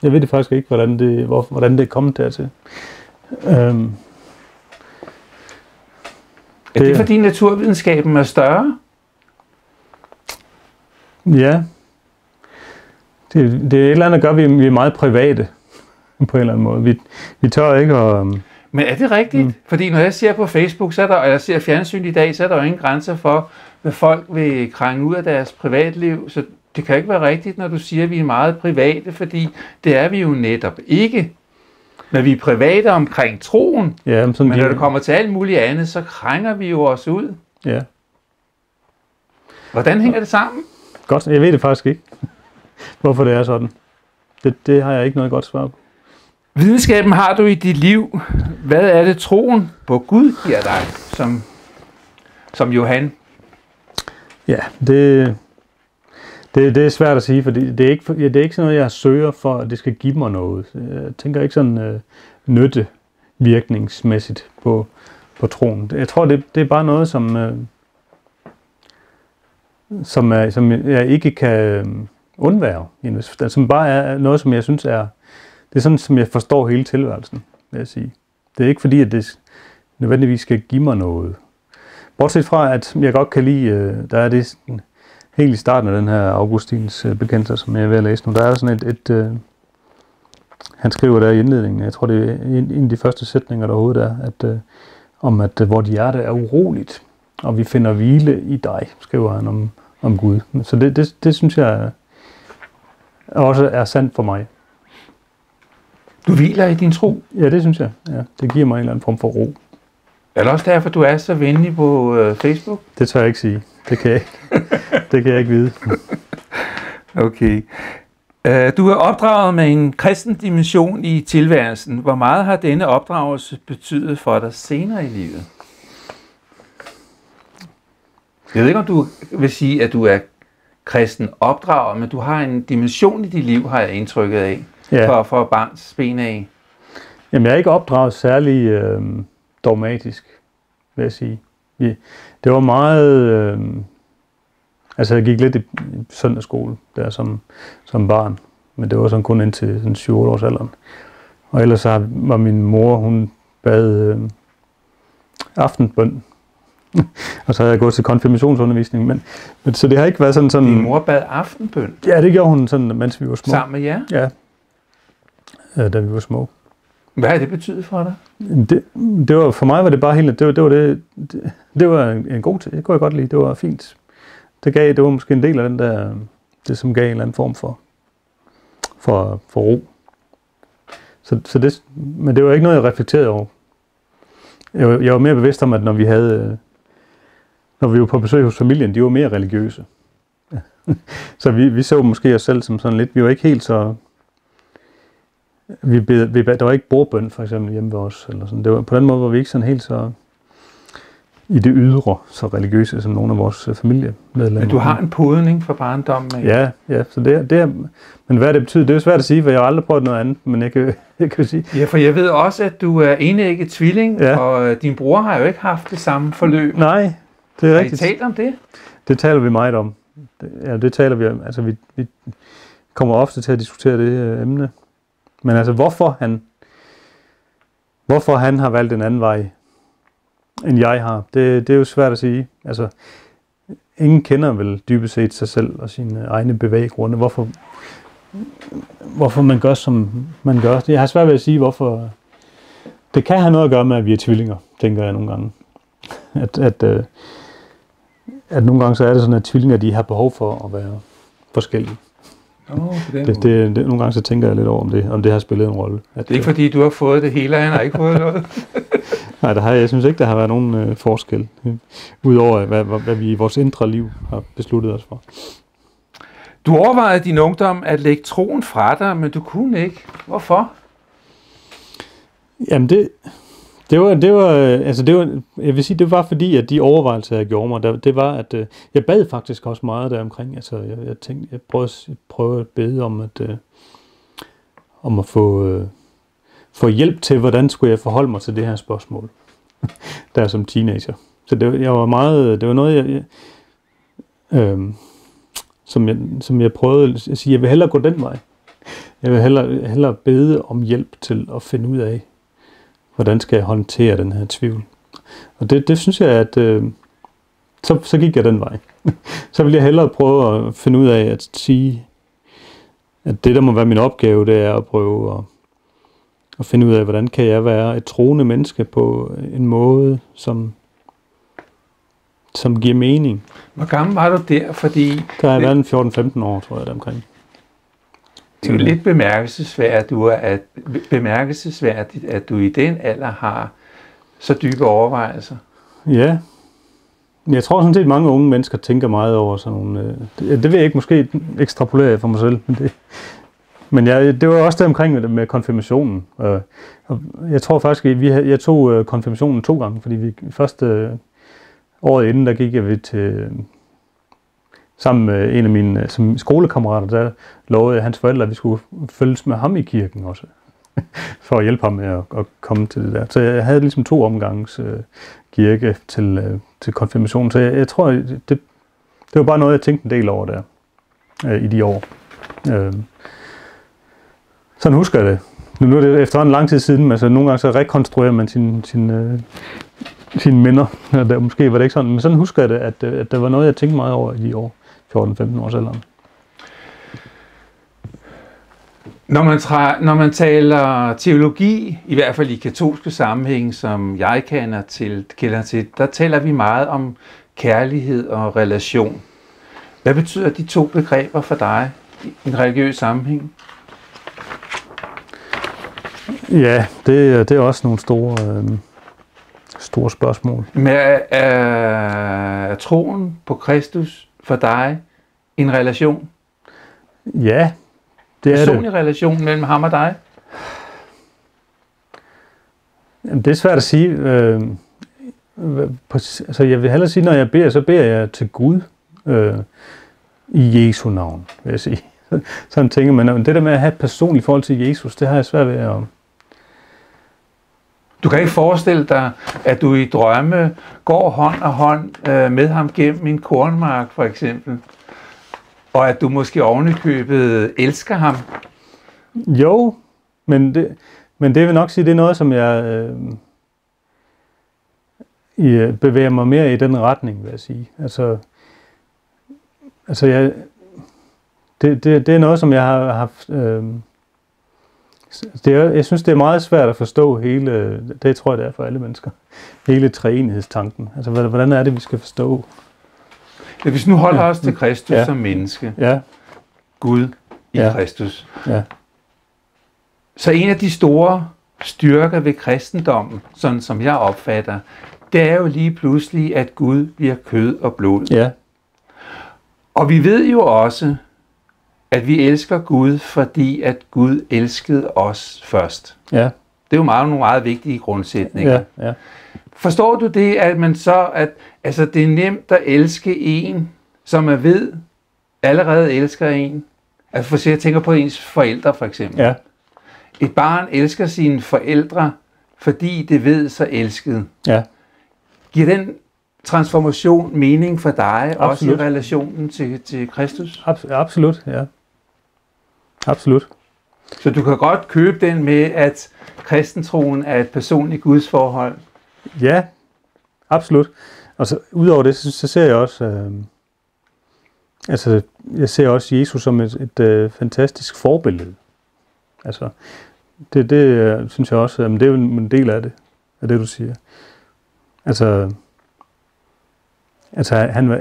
Jeg ved det faktisk ikke, hvordan det er kommet dertil. Er det fordi naturvidenskaben er større? Ja. Det er et eller andet, der gør, at vi er meget private på en eller anden måde. Vi tør ikke at... Men er det rigtigt? Fordi når jeg ser på Facebook, eller jeg ser fjernsyn i dag, så er der jo ingen grænser for, hvad folk vil krænge ud af deres privatliv. Så det kan ikke være rigtigt, når du siger, at vi er meget private, fordi det er vi jo netop ikke. Men vi er private omkring troen, ja, men når det kommer til alt muligt andet, så krænger vi jo os ud. Ja. Hvordan hænger det sammen? Godt, jeg ved det faktisk ikke, hvorfor det er sådan. Det har jeg ikke noget godt svar på. Videnskaben har du i dit liv. Hvad er det troen på Gud giver dig, som Johan? Ja, det er svært at sige, for det er ikke sådan noget, jeg søger for, at det skal give mig noget. Jeg tænker ikke sådan nyttevirkningsmæssigt på troen. Jeg tror, det er bare noget, som jeg ikke kan undvære. Som bare er noget, som jeg synes er... Det er sådan, som jeg forstår hele tilværelsen, vil jeg sige. Det er ikke fordi, at det nødvendigvis skal give mig noget. Bortset fra, at jeg godt kan lide, der er det helt i starten af den her Augustins bekendelse, som jeg er ved at læse nu. Der er sådan et han skriver der i indledningen, jeg tror det er en af de første sætninger, der overhovedet er, at vort hjerte er uroligt, og vi finder hvile i dig, skriver han om Gud. Så det synes jeg også er sandt for mig. Du hviler i din tro? Ja, det synes jeg. Ja, det giver mig en eller anden form for ro. Er det også derfor, du er så venlig på Facebook? Det tør jeg ikke sige. Det kan jeg ikke vide. Okay. Du er opdraget med en kristen dimension i tilværelsen. Hvor meget har denne opdragelse betydet for dig senere i livet? Jeg ved ikke, om du vil sige, at du er kristen opdraget, men du har en dimension i dit liv, har jeg indtrykket af. Ja. For barns ben af. Jamen, jeg er ikke opdraget særlig dogmatisk, vil jeg sige. Det var meget... altså, jeg gik lidt i søndagsskole der som barn, men det var sådan kun indtil 7-8 års alderen. Og ellers så var min mor, hun bad aftenbøn. Og så havde jeg gået til konfirmationsundervisning, men så det har ikke været sådan... Din mor bad aftenbøn? Ja, det gjorde hun sådan, mens vi var små. Sammen med jer? Ja. Da vi var små. Hvad har det betydet for dig? Det var, for mig var det bare helt... Det var en god ting. Det kunne jeg godt lide. Det var fint. Det var måske en del af den der... Det, som gav en eller anden form for ro. Så det, men det var ikke noget, jeg reflekterede over. Jeg var mere bevidst om, at når vi var på besøg hos familien, de var mere religiøse. Så vi så måske os selv som sådan lidt... Vi var ikke helt så... Der var ikke bordbøn for eksempel hjemme ved os. Eller sådan. Det var, på den måde var vi ikke sådan helt så i det ydre, så religiøse som nogle af vores familiemedlemmer. Men du har en podning for barndommen? Ja, så men hvad det betyder, det er jo svært at sige, for jeg har aldrig prøvet noget andet, men jeg kan sige. Ja, for jeg ved også, at du er enægget tvilling, ja. Og din bror har jo ikke haft det samme forløb. Nej, det er rigtigt. Har I talt om det? Det taler vi meget om. Det taler vi om. Altså, vi kommer ofte til at diskutere det emne. Men altså, hvorfor han har valgt en anden vej, end jeg har, det er jo svært at sige. Altså, ingen kender vel dybest set sig selv og sine egne bevæggrunde. Hvorfor man gør, som man gør. Jeg har svært ved at sige, hvorfor. Det kan have noget at gøre med, at vi er tvillinger, tænker jeg nogle gange. At nogle gange så er det sådan, at tvillinger, de har behov for at være forskellige. Nogle gange så tænker jeg lidt over, om det har spillet en rolle. Det er ikke fordi, du har fået det hele, og han har ikke fået noget. Nej, jeg synes ikke, der har været nogen forskel, udover hvad vi i vores indre liv har besluttet os for. Du overvejede din ungdom at lægge troen fra dig, men du kunne ikke. Hvorfor? Jamen jeg vil sige, det var fordi, at de overvejelser, jeg gjorde mig, det var, at jeg bad faktisk også meget deromkring. Altså, jeg tænkte, jeg prøvede at bede om at få hjælp til, hvordan skulle jeg forholde mig til det her spørgsmål, der som teenager. Så det var noget, som jeg prøvede at sige, jeg vil hellere gå den vej. Jeg vil hellere bede om hjælp til at finde ud af, hvordan skal jeg håndtere den her tvivl. Og det synes jeg, at så gik jeg den vej. Så vil jeg hellere prøve at finde ud af at sige, at det, der må være min opgave, det er at prøve at finde ud af, hvordan kan jeg være et troende menneske på en måde, som giver mening. Hvor gammel var du der? Fordi der har været 14-15 år, tror jeg, deromkring. Det er jo lidt bemærkelsesværdigt, at du i den alder har så dybe overvejelser. Ja. Jeg tror sådan set, at mange unge mennesker tænker meget over sådan nogle... Det vil jeg ikke måske ekstrapolere for mig selv. Men det var også der omkring med konfirmationen. Og jeg tror faktisk, at jeg tog konfirmationen 2 gange, fordi vi første året inden, der gik jeg til... Sammen med en af mine skolekammerater, der lovede hans forældre, at vi skulle følges med ham i kirken også. For at hjælpe ham med at komme til det der. Så jeg havde ligesom 2 omgangs kirke til konfirmation. Så jeg tror, det var bare noget, jeg tænkte en del over der i de år. Sådan husker jeg det. Nu er det efterhånden lang tid siden, men nogle gange så rekonstruerer man sine minder. Måske var det ikke sådan, men sådan husker jeg det, at der var noget, jeg tænkte meget over i de år. 14-15 års alderen. Når man taler teologi, i hvert fald i katolske sammenhæng, som jeg kender til, der taler vi meget om kærlighed og relation. Hvad betyder de 2 begreber for dig i en religiøs sammenhæng? Ja, det er også nogle store spørgsmål. Men er troen på Kristus for dig en relation? Ja, det er det. Personlig relation mellem ham og dig? Jamen, det er svært at sige. Altså, jeg vil hellere sige, når jeg beder, så beder jeg til Gud i Jesu navn, vil jeg sige. Sådan tænker man. Men det der med at have et personligt forhold til Jesus, det har jeg svært ved at... Du kan ikke forestille dig, at du i drømme går hånd og hånd med ham gennem en kornmark, for eksempel, og at du måske ovenikøbet elsker ham? Jo, men det vil nok sige, det er noget, som jeg bevæger mig mere i den retning, vil jeg sige. Det er noget, som jeg har haft... jeg synes, det er meget svært at forstå hele, det tror jeg, det er for alle mennesker, hele treenighedanken. Altså, hvordan er det, vi skal forstå? Ja, hvis nu holder os til Kristus som menneske, Gud i Kristus, så en af de store styrker ved kristendommen, sådan som jeg opfatter, det er jo lige pludselig, at Gud bliver kød og blod. Ja. Og vi ved jo også, at vi elsker Gud, fordi at Gud elskede os først. Ja. Det er jo nogle meget vigtige grundsætninger. Ja. Forstår du det, at man så, altså det er nemt at elske en, som man ved allerede elsker en? Altså for jeg tænker på ens forældre for eksempel. Ja. Et barn elsker sine forældre, fordi det ved så elsket. Ja. Giver den transformation mening for dig, Absolut. også i relationen til Kristus? Absolut, ja. Absolut. Så du kan godt købe den med, at kristentroen er et personligt gudsforhold? Ja, absolut. Og så udover det, så ser jeg også, jeg ser også Jesus som et fantastisk forbillede. Altså, det synes jeg også, det er jo en del af det du siger. Altså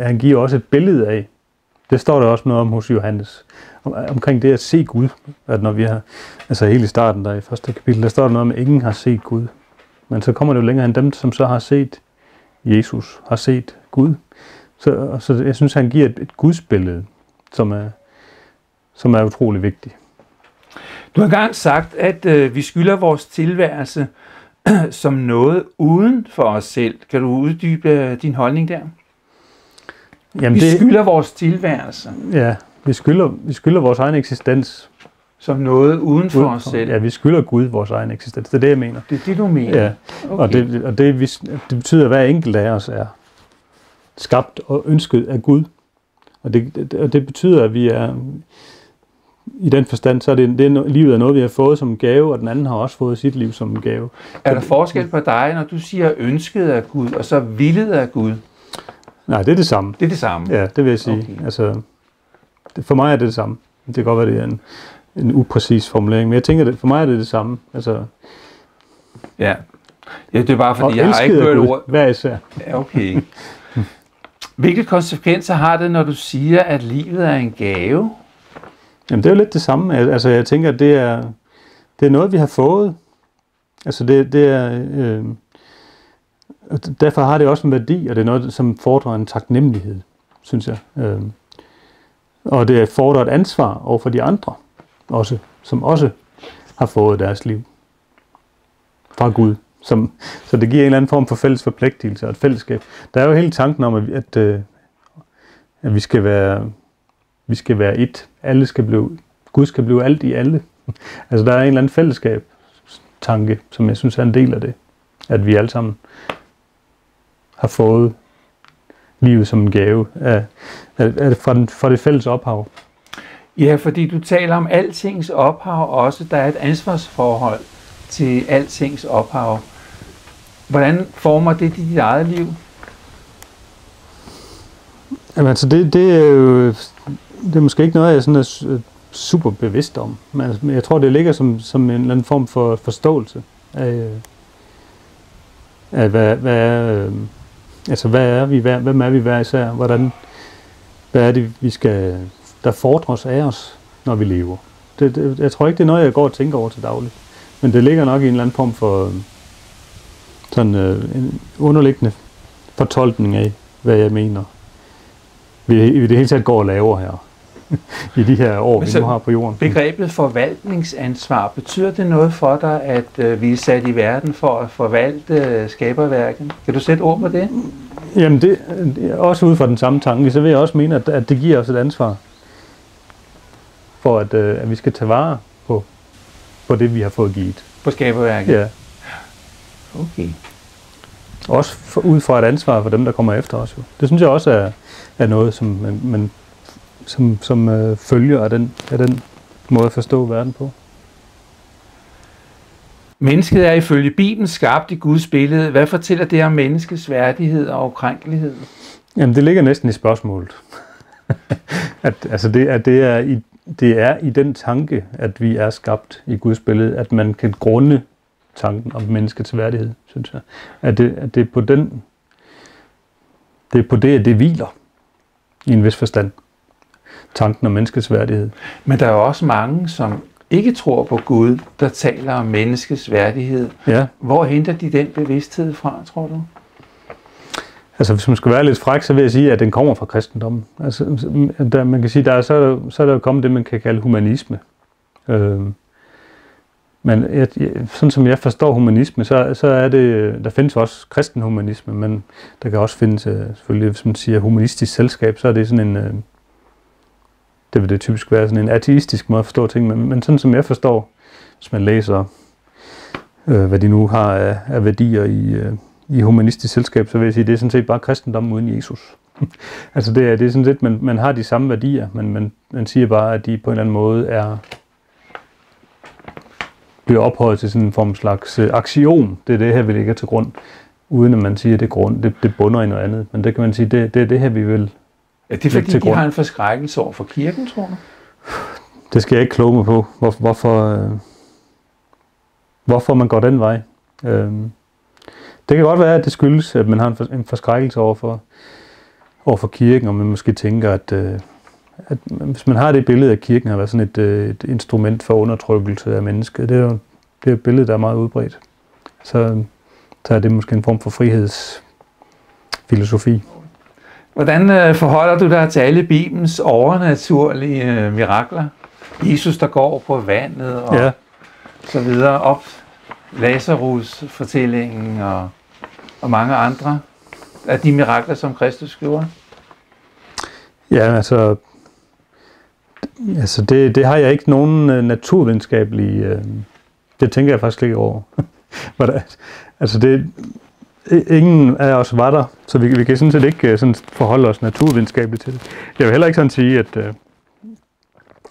han giver også et billede af, Det står der også noget om hos Johannes. Omkring det at se Gud. At når vi har, altså helt i starten der i første kapitel, der står der noget om, at ingen har set Gud. Men så kommer det jo længere end dem, som så har set Jesus, har set Gud. Så jeg synes, han giver et gudsbillede, som er utrolig vigtigt. Du har engang sagt, at vi skylder vores tilværelse som noget uden for os selv. Kan du uddybe din holdning der? Jamen vi skylder vores tilværelse. Ja, vi skylder vores egen eksistens. Som noget uden for os selv. Ja, vi skylder Gud vores egen eksistens. Det er det, jeg mener. Det er det, du mener? Ja, okay. og det betyder, at hver enkelt af os er skabt og ønsket af Gud. Og det betyder, at vi er, i den forstand, så er livet er noget, vi har fået som en gave, og den anden har også fået sit liv som en gave. Er der forskel på dig, når du siger ønsket af Gud, og så villet af Gud? Nej, det er det samme. Det er det samme? Ja, det vil jeg sige. Okay. Altså, for mig er det samme. Det kan godt være, det er en upræcis formulering, men jeg tænker, for mig er det samme. Altså, ja, det er bare fordi, jeg har ikke hørt ord. Hver især. Ja, okay. Hvilke konsekvenser har det, når du siger, at livet er en gave? Jamen, det er jo lidt det samme. Altså, jeg tænker, at det er noget, vi har fået. Altså, det er... derfor har det også en værdi, og det er noget, som fordrer en taknemmelighed, synes jeg. Og det fordrer et ansvar over for de andre, også, som også har fået deres liv fra Gud. Så det giver en eller anden form for fælles forpligtelse og et fællesskab. Der er jo hele tanken om, at vi skal være et. Gud skal blive alt i alle. Altså der er en eller anden fællesskab-tanke, som jeg synes er en del af det. At vi alle sammen har fået livet som en gave fra det fælles ophav. Ja, fordi du taler om altings ophav også. Der er et ansvarsforhold til altings ophav. Hvordan former det dit eget liv? Jamen altså det er måske ikke noget, jeg sådan er super bevidst om. Men jeg tror, det ligger som en eller anden form for forståelse af hvad er vi, hvem er vi hver især, hvad er det, der fordres af os, når vi lever. Jeg tror ikke, det er noget, jeg går og tænker over til dagligt. Men det ligger nok i en eller anden form for sådan en underliggende fortolkning af, hvad jeg mener. Vi det hele taget går og laver her. I de her år, vi nu har på jorden. Begrebet forvaltningsansvar, betyder det noget for dig, at vi er sat i verden for at forvalte skaberværket? Kan du sætte ord på det? Jamen, det også ud fra den samme tanke, så vil jeg også mene, at det giver os et ansvar for, at vi skal tage vare på det, vi har fået givet. På skaberværket? Ja. Okay. Også ud fra et ansvar for dem, der kommer efter os. Det synes jeg også er noget, som følger af den måde at forstå verden på. Mennesket er ifølge Bibelen skabt i Guds billede. Hvad fortæller det om menneskets værdighed og ukrænkelighed? Jamen, det ligger næsten i spørgsmålet. Det er i den tanke, at vi er skabt i Guds billede, at man kan grunde tanken om menneskets værdighed, synes jeg. At det er på det, at det hviler i en vis forstand. Tanken om menneskets værdighed. Men der er jo også mange, som ikke tror på Gud, der taler om menneskets værdighed. Ja. Hvor henter de den bevidsthed fra, tror du? Altså, hvis man skal være lidt fræk, så vil jeg sige, at den kommer fra kristendommen. Altså, man kan sige, så er der kommet det, man kan kalde humanisme. Men sådan som jeg forstår humanisme, så er det, der findes også kristen humanisme, men der kan også findes, selvfølgelig, hvis man siger humanistisk selskab, så er det sådan en, det vil det typisk være sådan en ateistisk måde at forstå ting, men sådan som jeg forstår, hvis man læser, hvad de nu har af værdier i humanistisk selskab, så vil jeg sige, det er sådan set bare kristendom uden Jesus. Altså det er sådan lidt, man har de samme værdier, men man siger bare, at de på en eller anden måde bliver ophøjet til sådan en form slags aksiom. Det er det her, vi ligger til grund, uden at man siger, at det bunder i noget andet. Men det kan man sige, det er det her, vi vil. Er det fordi, de har en forskrækkelse over for kirken, tror du? Det skal jeg ikke kloge mig på, hvorfor man går den vej. Det kan godt være, at det skyldes, at man har en forskrækkelse over for kirken, og man måske tænker, at hvis man har det billede, at kirken har været sådan et instrument for undertrykkelse af mennesket, det er et billede, der er meget udbredt. Så er det måske en form for frihedsfilosofi. Hvordan forholder du dig til alle Bibelens overnaturlige mirakler? Jesus, der går på vandet og så videre, op Lazarus-fortællingen og mange andre af de mirakler, som Kristus gjorde? Ja, altså det har jeg ikke nogen naturvidenskabelig... det tænker jeg faktisk ikke over. Altså ingen af os var der, så vi kan sådan set ikke sådan forholde os naturvidenskabeligt til det. Jeg vil heller ikke sådan sige, at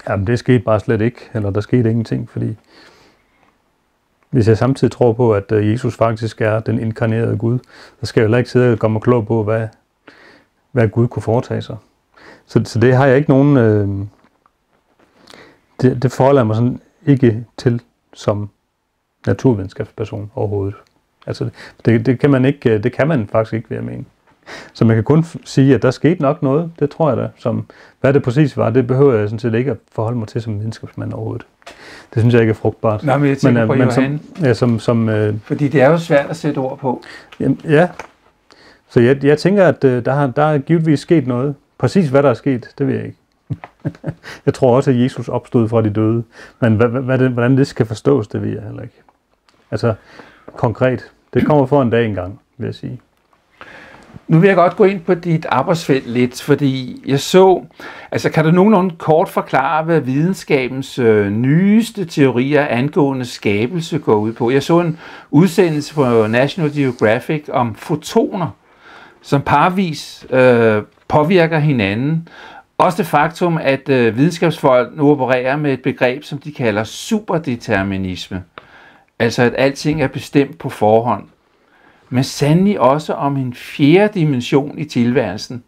jamen, det skete bare slet ikke, eller der skete ingenting, fordi hvis jeg samtidig tror på, at Jesus faktisk er den inkarnerede Gud, så skal jeg heller ikke sidde og komme og klog på, hvad Gud kunne foretage sig. Så det har jeg ikke nogen... Det forholder jeg mig sådan ikke til som naturvidenskabsperson overhovedet. Altså, det kan man faktisk ikke, vil jeg mene. Så man kan kun sige, at der skete nok noget, det tror jeg da. Hvad det præcis var, det behøver jeg sådan set ikke at forholde mig til som videnskabsmand overhovedet. Det synes jeg ikke er frugtbart. Nej, men jeg tænker på Johan. Fordi det er jo svært at sætte ord på. Ja. Så jeg tænker, at der er givetvis sket noget. Præcis hvad der er sket, det ved jeg ikke. Jeg tror også, at Jesus opstod fra de døde. Men hvordan det skal forstås, det ved jeg heller ikke. Altså, konkret. Det kommer for en dag engang, vil jeg sige. Nu vil jeg godt gå ind på dit arbejdsfelt lidt, fordi jeg så... Altså, kan du nogenlunde kort forklare, hvad videnskabens nyeste teorier angående skabelse går ud på? Jeg så en udsendelse på National Geographic om fotoner, som parvis påvirker hinanden. Også det faktum, at videnskabsfolk nu opererer med et begreb, som de kalder superdeterminisme. Altså, at alting er bestemt på forhånd. Men sandelig også om en fjerde dimension i tilværelsen.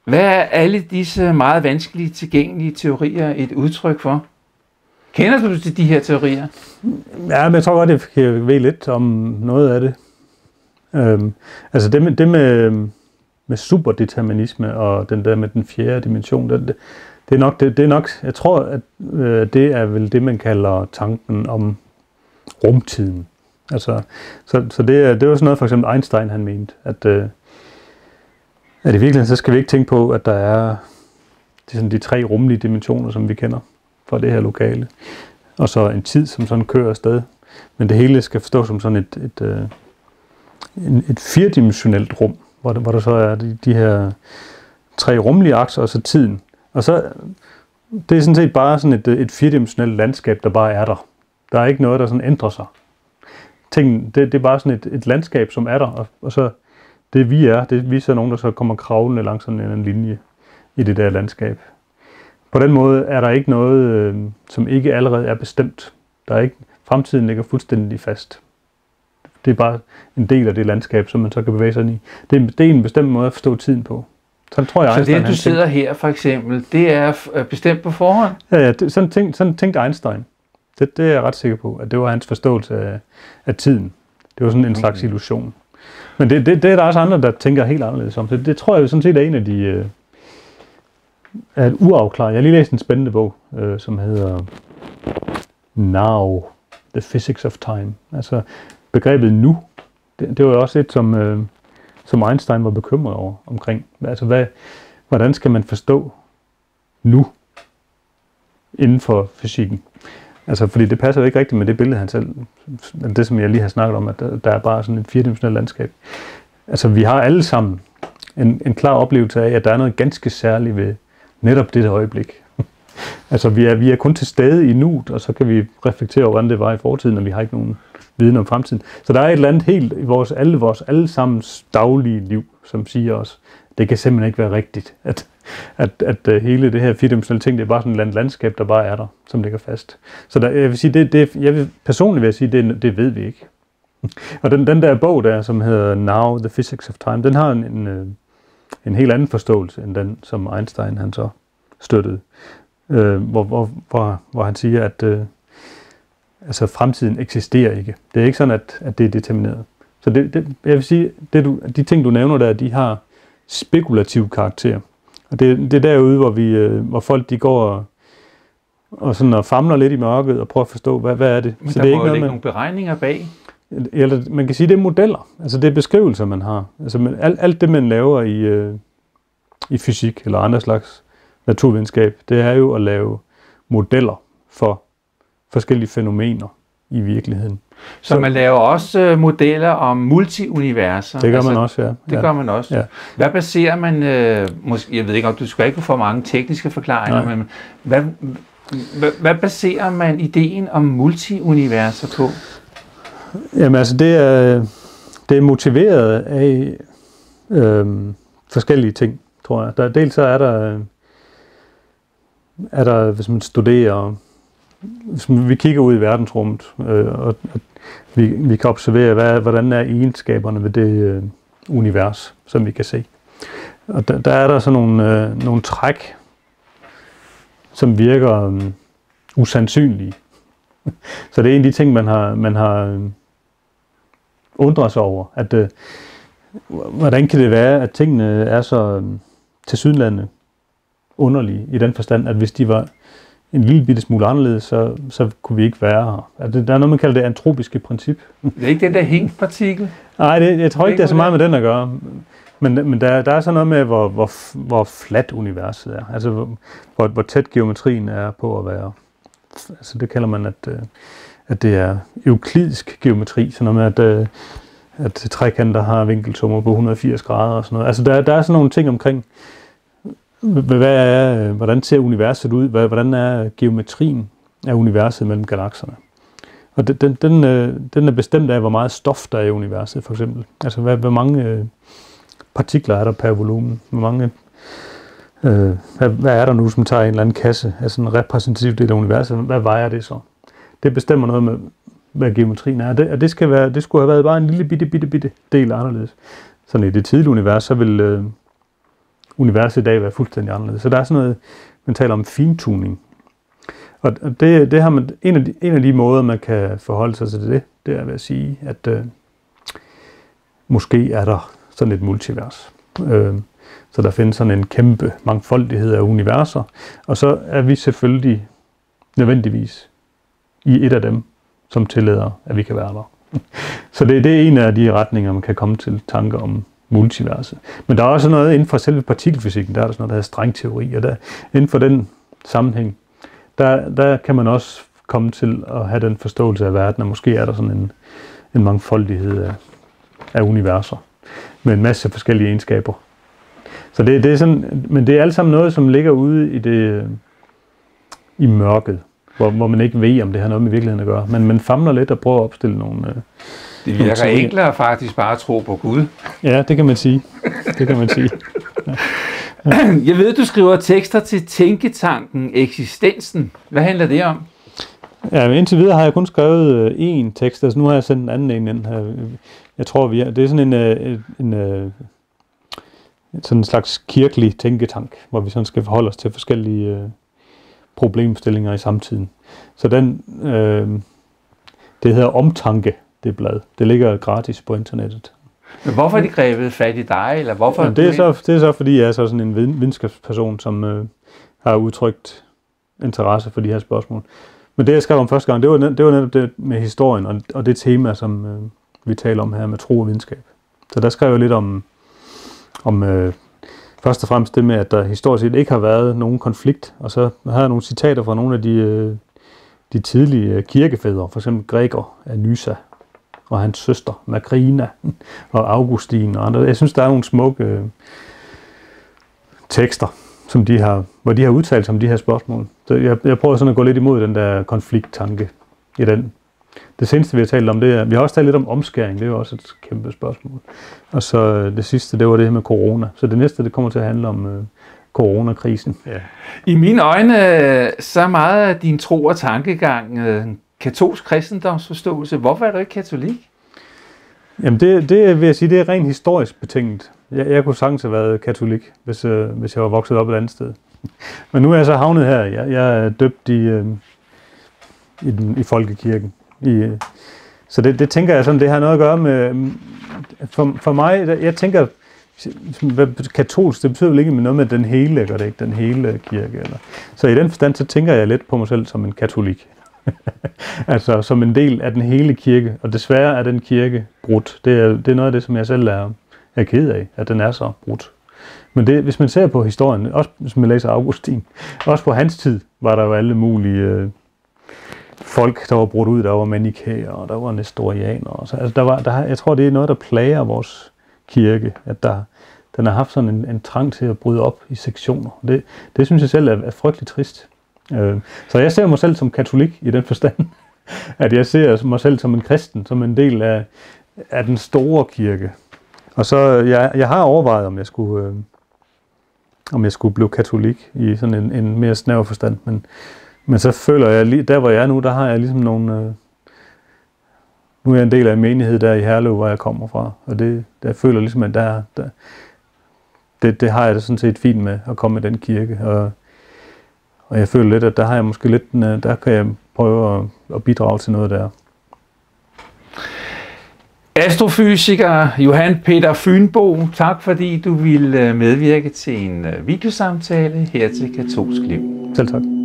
Hvad er alle disse meget vanskelige tilgængelige teorier et udtryk for? Kender du til de her teorier? Ja, men jeg tror godt, jeg kan ved lidt om noget af det. Altså det med superdeterminisme og den der med den fjerde dimension, det er nok, jeg tror, at det er vel det, man kalder tanken om rumtiden. Altså, så det var sådan noget, for eksempel Einstein han mente, at i virkeligheden så skal vi ikke tænke på, at der er de tre rumlige dimensioner, som vi kender fra det her lokale, og så en tid, som sådan kører afsted. Men det hele skal forstås som sådan et firedimensionelt rum, hvor der så er de her tre rumlige akser, og så tiden. Og så det er sådan set bare sådan et firedimensionelt landskab, der bare er der. Der er ikke noget, der sådan ændrer sig. Det er bare sådan et landskab, som er der, og så det vi er, vi er så nogen, der så kommer kravlende langs sådan en linje i det der landskab. På den måde er der ikke noget, som ikke allerede er bestemt. Fremtiden ligger fuldstændig fast. Det er bare en del af det landskab, som man så kan bevæge sig ind i. Det er en bestemt måde at forstå tiden på. Sådan tror jeg, så Einstein, det, du sidder her for eksempel, det er bestemt på forhånd? Ja, sådan tænkte Einstein. Det er jeg ret sikker på, at det var hans forståelse af tiden. Det var sådan en slags illusion. Men det er der også andre, der tænker helt anderledes om. Så det tror jeg sådan set er en af de er uafklaret. Jeg har lige læst en spændende bog, som hedder Now, The Physics of Time. Altså begrebet nu, det var jo også et, som Einstein var bekymret over omkring. Altså hvordan skal man forstå nu inden for fysikken? Altså, fordi det passer jo ikke rigtigt med det billede, han selv, det som jeg lige har snakket om, at der er bare sådan et firedimensionelt landskab. Altså, vi har alle sammen en klar oplevelse af, at der er noget ganske særligt ved netop det øjeblik. Altså, vi er kun til stede i nuet, og så kan vi reflektere over, hvordan det var i fortiden, og vi har ikke nogen viden om fremtiden. Så der er et eller andet helt i vores allesammens daglige liv, som siger os, det kan simpelthen ikke være rigtigt, at hele det her firedimensionelle ting, det er bare sådan et landskab, der bare er der, som ligger fast. Så jeg vil sige, personligt vil jeg sige, det ved vi ikke. Og den der bog der, som hedder Now, The Physics of Time, den har en helt anden forståelse, end den, som Einstein han så støttede. Hvor han siger, at altså, fremtiden eksisterer ikke. Det er ikke sådan, at det er determineret. Så jeg vil sige, de ting, du nævner der, de har spekulativ karakter. Og det er derude, hvor folk de går og sådan og famler lidt i mørket og prøver at forstå, hvad er det. Men så der må ligge nogle beregninger bag. Eller man kan sige, det er modeller. Altså det er beskrivelser, man har. Altså alt det, man laver i fysik eller andre slags naturvidenskab, det er jo at lave modeller for forskellige fænomener i virkeligheden. Så man laver også modeller om multiuniverser? Det gør man også, ja. Det gør man også. Ja. Hvad baserer man, måske, jeg ved ikke, om du skal ikke få mange tekniske forklaringer, men hvad baserer man ideen om multiuniverser på? Jamen altså, det er motiveret af forskellige ting, tror jeg. Dels så er der, hvis man studerer, hvis vi kigger ud i verdensrummet, og vi kan observere, hvordan er egenskaberne ved det univers, som vi kan se. Og der er der sådan nogle træk, som virker usandsynlige. Så det er en af de ting, man har undret sig over, at hvordan kan det være, at tingene er så tilsyneladende underlige, i den forstand, at hvis de var en lille bitte smule anderledes, så kunne vi ikke være her. Altså, der er noget, man kalder det antropiske princip. Det er ikke den der Higgs-partikel? Nej, jeg tror ikke, det er så meget med den at gøre. Men der er så noget med, hvor fladt universet er. Altså, hvor tæt geometrien er på at være. Altså, det kalder man, at det er euklidisk geometri. Sådan noget med, at trekanter har vinkelsummer på 180 grader og sådan noget. Altså, der er sådan nogle ting omkring, hvordan ser universet ud? Hvordan er geometrien af universet mellem galakserne? Og den er bestemt af, hvor meget stof der er i universet, for eksempel. Altså, hvor mange partikler er der per volumen? Hvor mange, hvad er der nu, som tager en eller anden kasse af sådan en repræsentativ del af universet? Hvad vejer det så? Det bestemmer noget med, hvad geometrien er. Det skulle have været bare en lille bitte del anderledes. Sådan i det tidlige univers, så vil universet i dag være fuldstændig anderledes. Så der er sådan noget, man taler om fintuning. Og det har man, en af de måder, man kan forholde sig til det er ved at sige, at måske er der sådan et multivers. Så der findes sådan en kæmpe mangfoldighed af universer, og så er vi selvfølgelig nødvendigvis i et af dem, som tillader, at vi kan være der. Så det er en af de retninger, man kan komme til tanker om multiverset. Men der er også noget inden for selve partikelfysikken, der er der sådan noget, der hedder stringteori, og inden for den sammenhæng, der kan man også komme til at have den forståelse af verden, og måske er der sådan en mangfoldighed af universer, med en masse forskellige egenskaber. Så det er sådan, men det er alt sammen noget, som ligger ude i mørket, hvor man ikke ved, om det har noget med virkeligheden at gøre. Men man famler lidt og prøver at opstille nogle det virker enklere faktisk bare at tro på Gud. Ja, det kan man sige. Ja. Jeg ved, du skriver tekster til tænketanken Eksistensen. Hvad handler det om? Ja, indtil videre har jeg kun skrevet én tekst, altså nu har jeg sendt en anden ind her. Jeg tror, det er sådan sådan en slags kirkelig tænketank, hvor vi sådan skal forholde os til forskellige problemstillinger i samtiden. Så det hedder Omtanke, det blad. Det ligger gratis på internettet. Men hvorfor er de grebet fat i dig? Eller hvorfor? Ja, det er så, fordi jeg er sådan en videnskabsperson, som har udtrykt interesse for de her spørgsmål. Men det, jeg skrev om første gang, det var netop det med historien, og det tema, som vi taler om her med tro og videnskab. Så der skrev jeg lidt om først og fremmest det med, at der historisk set ikke har været nogen konflikt, og så har jeg nogle citater fra nogle af de tidlige kirkefædre, for eksempel Gregor af Nyssa, og hans søster Macrina og Augustin og andre. Jeg synes, der er nogle smukke tekster, hvor de har udtalt sig om de her spørgsmål. Så jeg prøver sådan at gå lidt imod den der konflikttanke i den. Det seneste, vi har talt om, det er, vi har også talt lidt om omskæring, det er jo også et kæmpe spørgsmål. Og så det sidste, det var det her med corona. Så det næste, det kommer til at handle om coronakrisen. Ja. I mine øjne, så meget af din tro og tankegang katolsk kristendomsforståelse. Hvorfor er du ikke katolik? Jamen det vil jeg sige, det er rent historisk betinget. Jeg kunne sagtens have været katolik, hvis jeg var vokset op et andet sted. Men nu er jeg så havnet her. Jeg er døbt i folkekirken. Så det tænker jeg sådan, det har noget at gøre med, for mig, jeg tænker, katolsk, det betyder vel ikke noget med den hele, gør det ikke, den hele kirke. Eller. Så i den forstand, så tænker jeg lidt på mig selv som en katolik. Altså som en del af den hele kirke, og desværre er den kirke brudt. Det er noget af det, som jeg selv er ked af, at den er så brudt. Men det, hvis man ser på historien, også hvis man læser Augustin, også på hans tid var der jo alle mulige folk, der var brudt ud. Der var manikæer, og der var nestorianere. Så, altså, jeg tror, det er noget, der plager vores kirke, at den har haft sådan en trang til at bryde op i sektioner. Det synes jeg selv er frygteligt trist. Så jeg ser mig selv som katolik i den forstand, at jeg ser mig selv som en kristen, som en del af den store kirke. Og så jeg har overvejet, om jeg skulle blive katolik i sådan en mere snæver forstand, men så føler jeg lige der hvor jeg er nu, der har jeg ligesom nogle nu er jeg en del af en menighed der i Herlev, hvor jeg kommer fra, og der føler ligesom at det har jeg det sådan set fint med at komme i den kirke, og jeg føler lidt at der har jeg måske lidt der kan jeg prøve at bidrage til noget der. Astrofysiker Johan Peter Fynbo, tak fordi du ville medvirke til en videosamtale her til Katolsk Liv. Selv tak.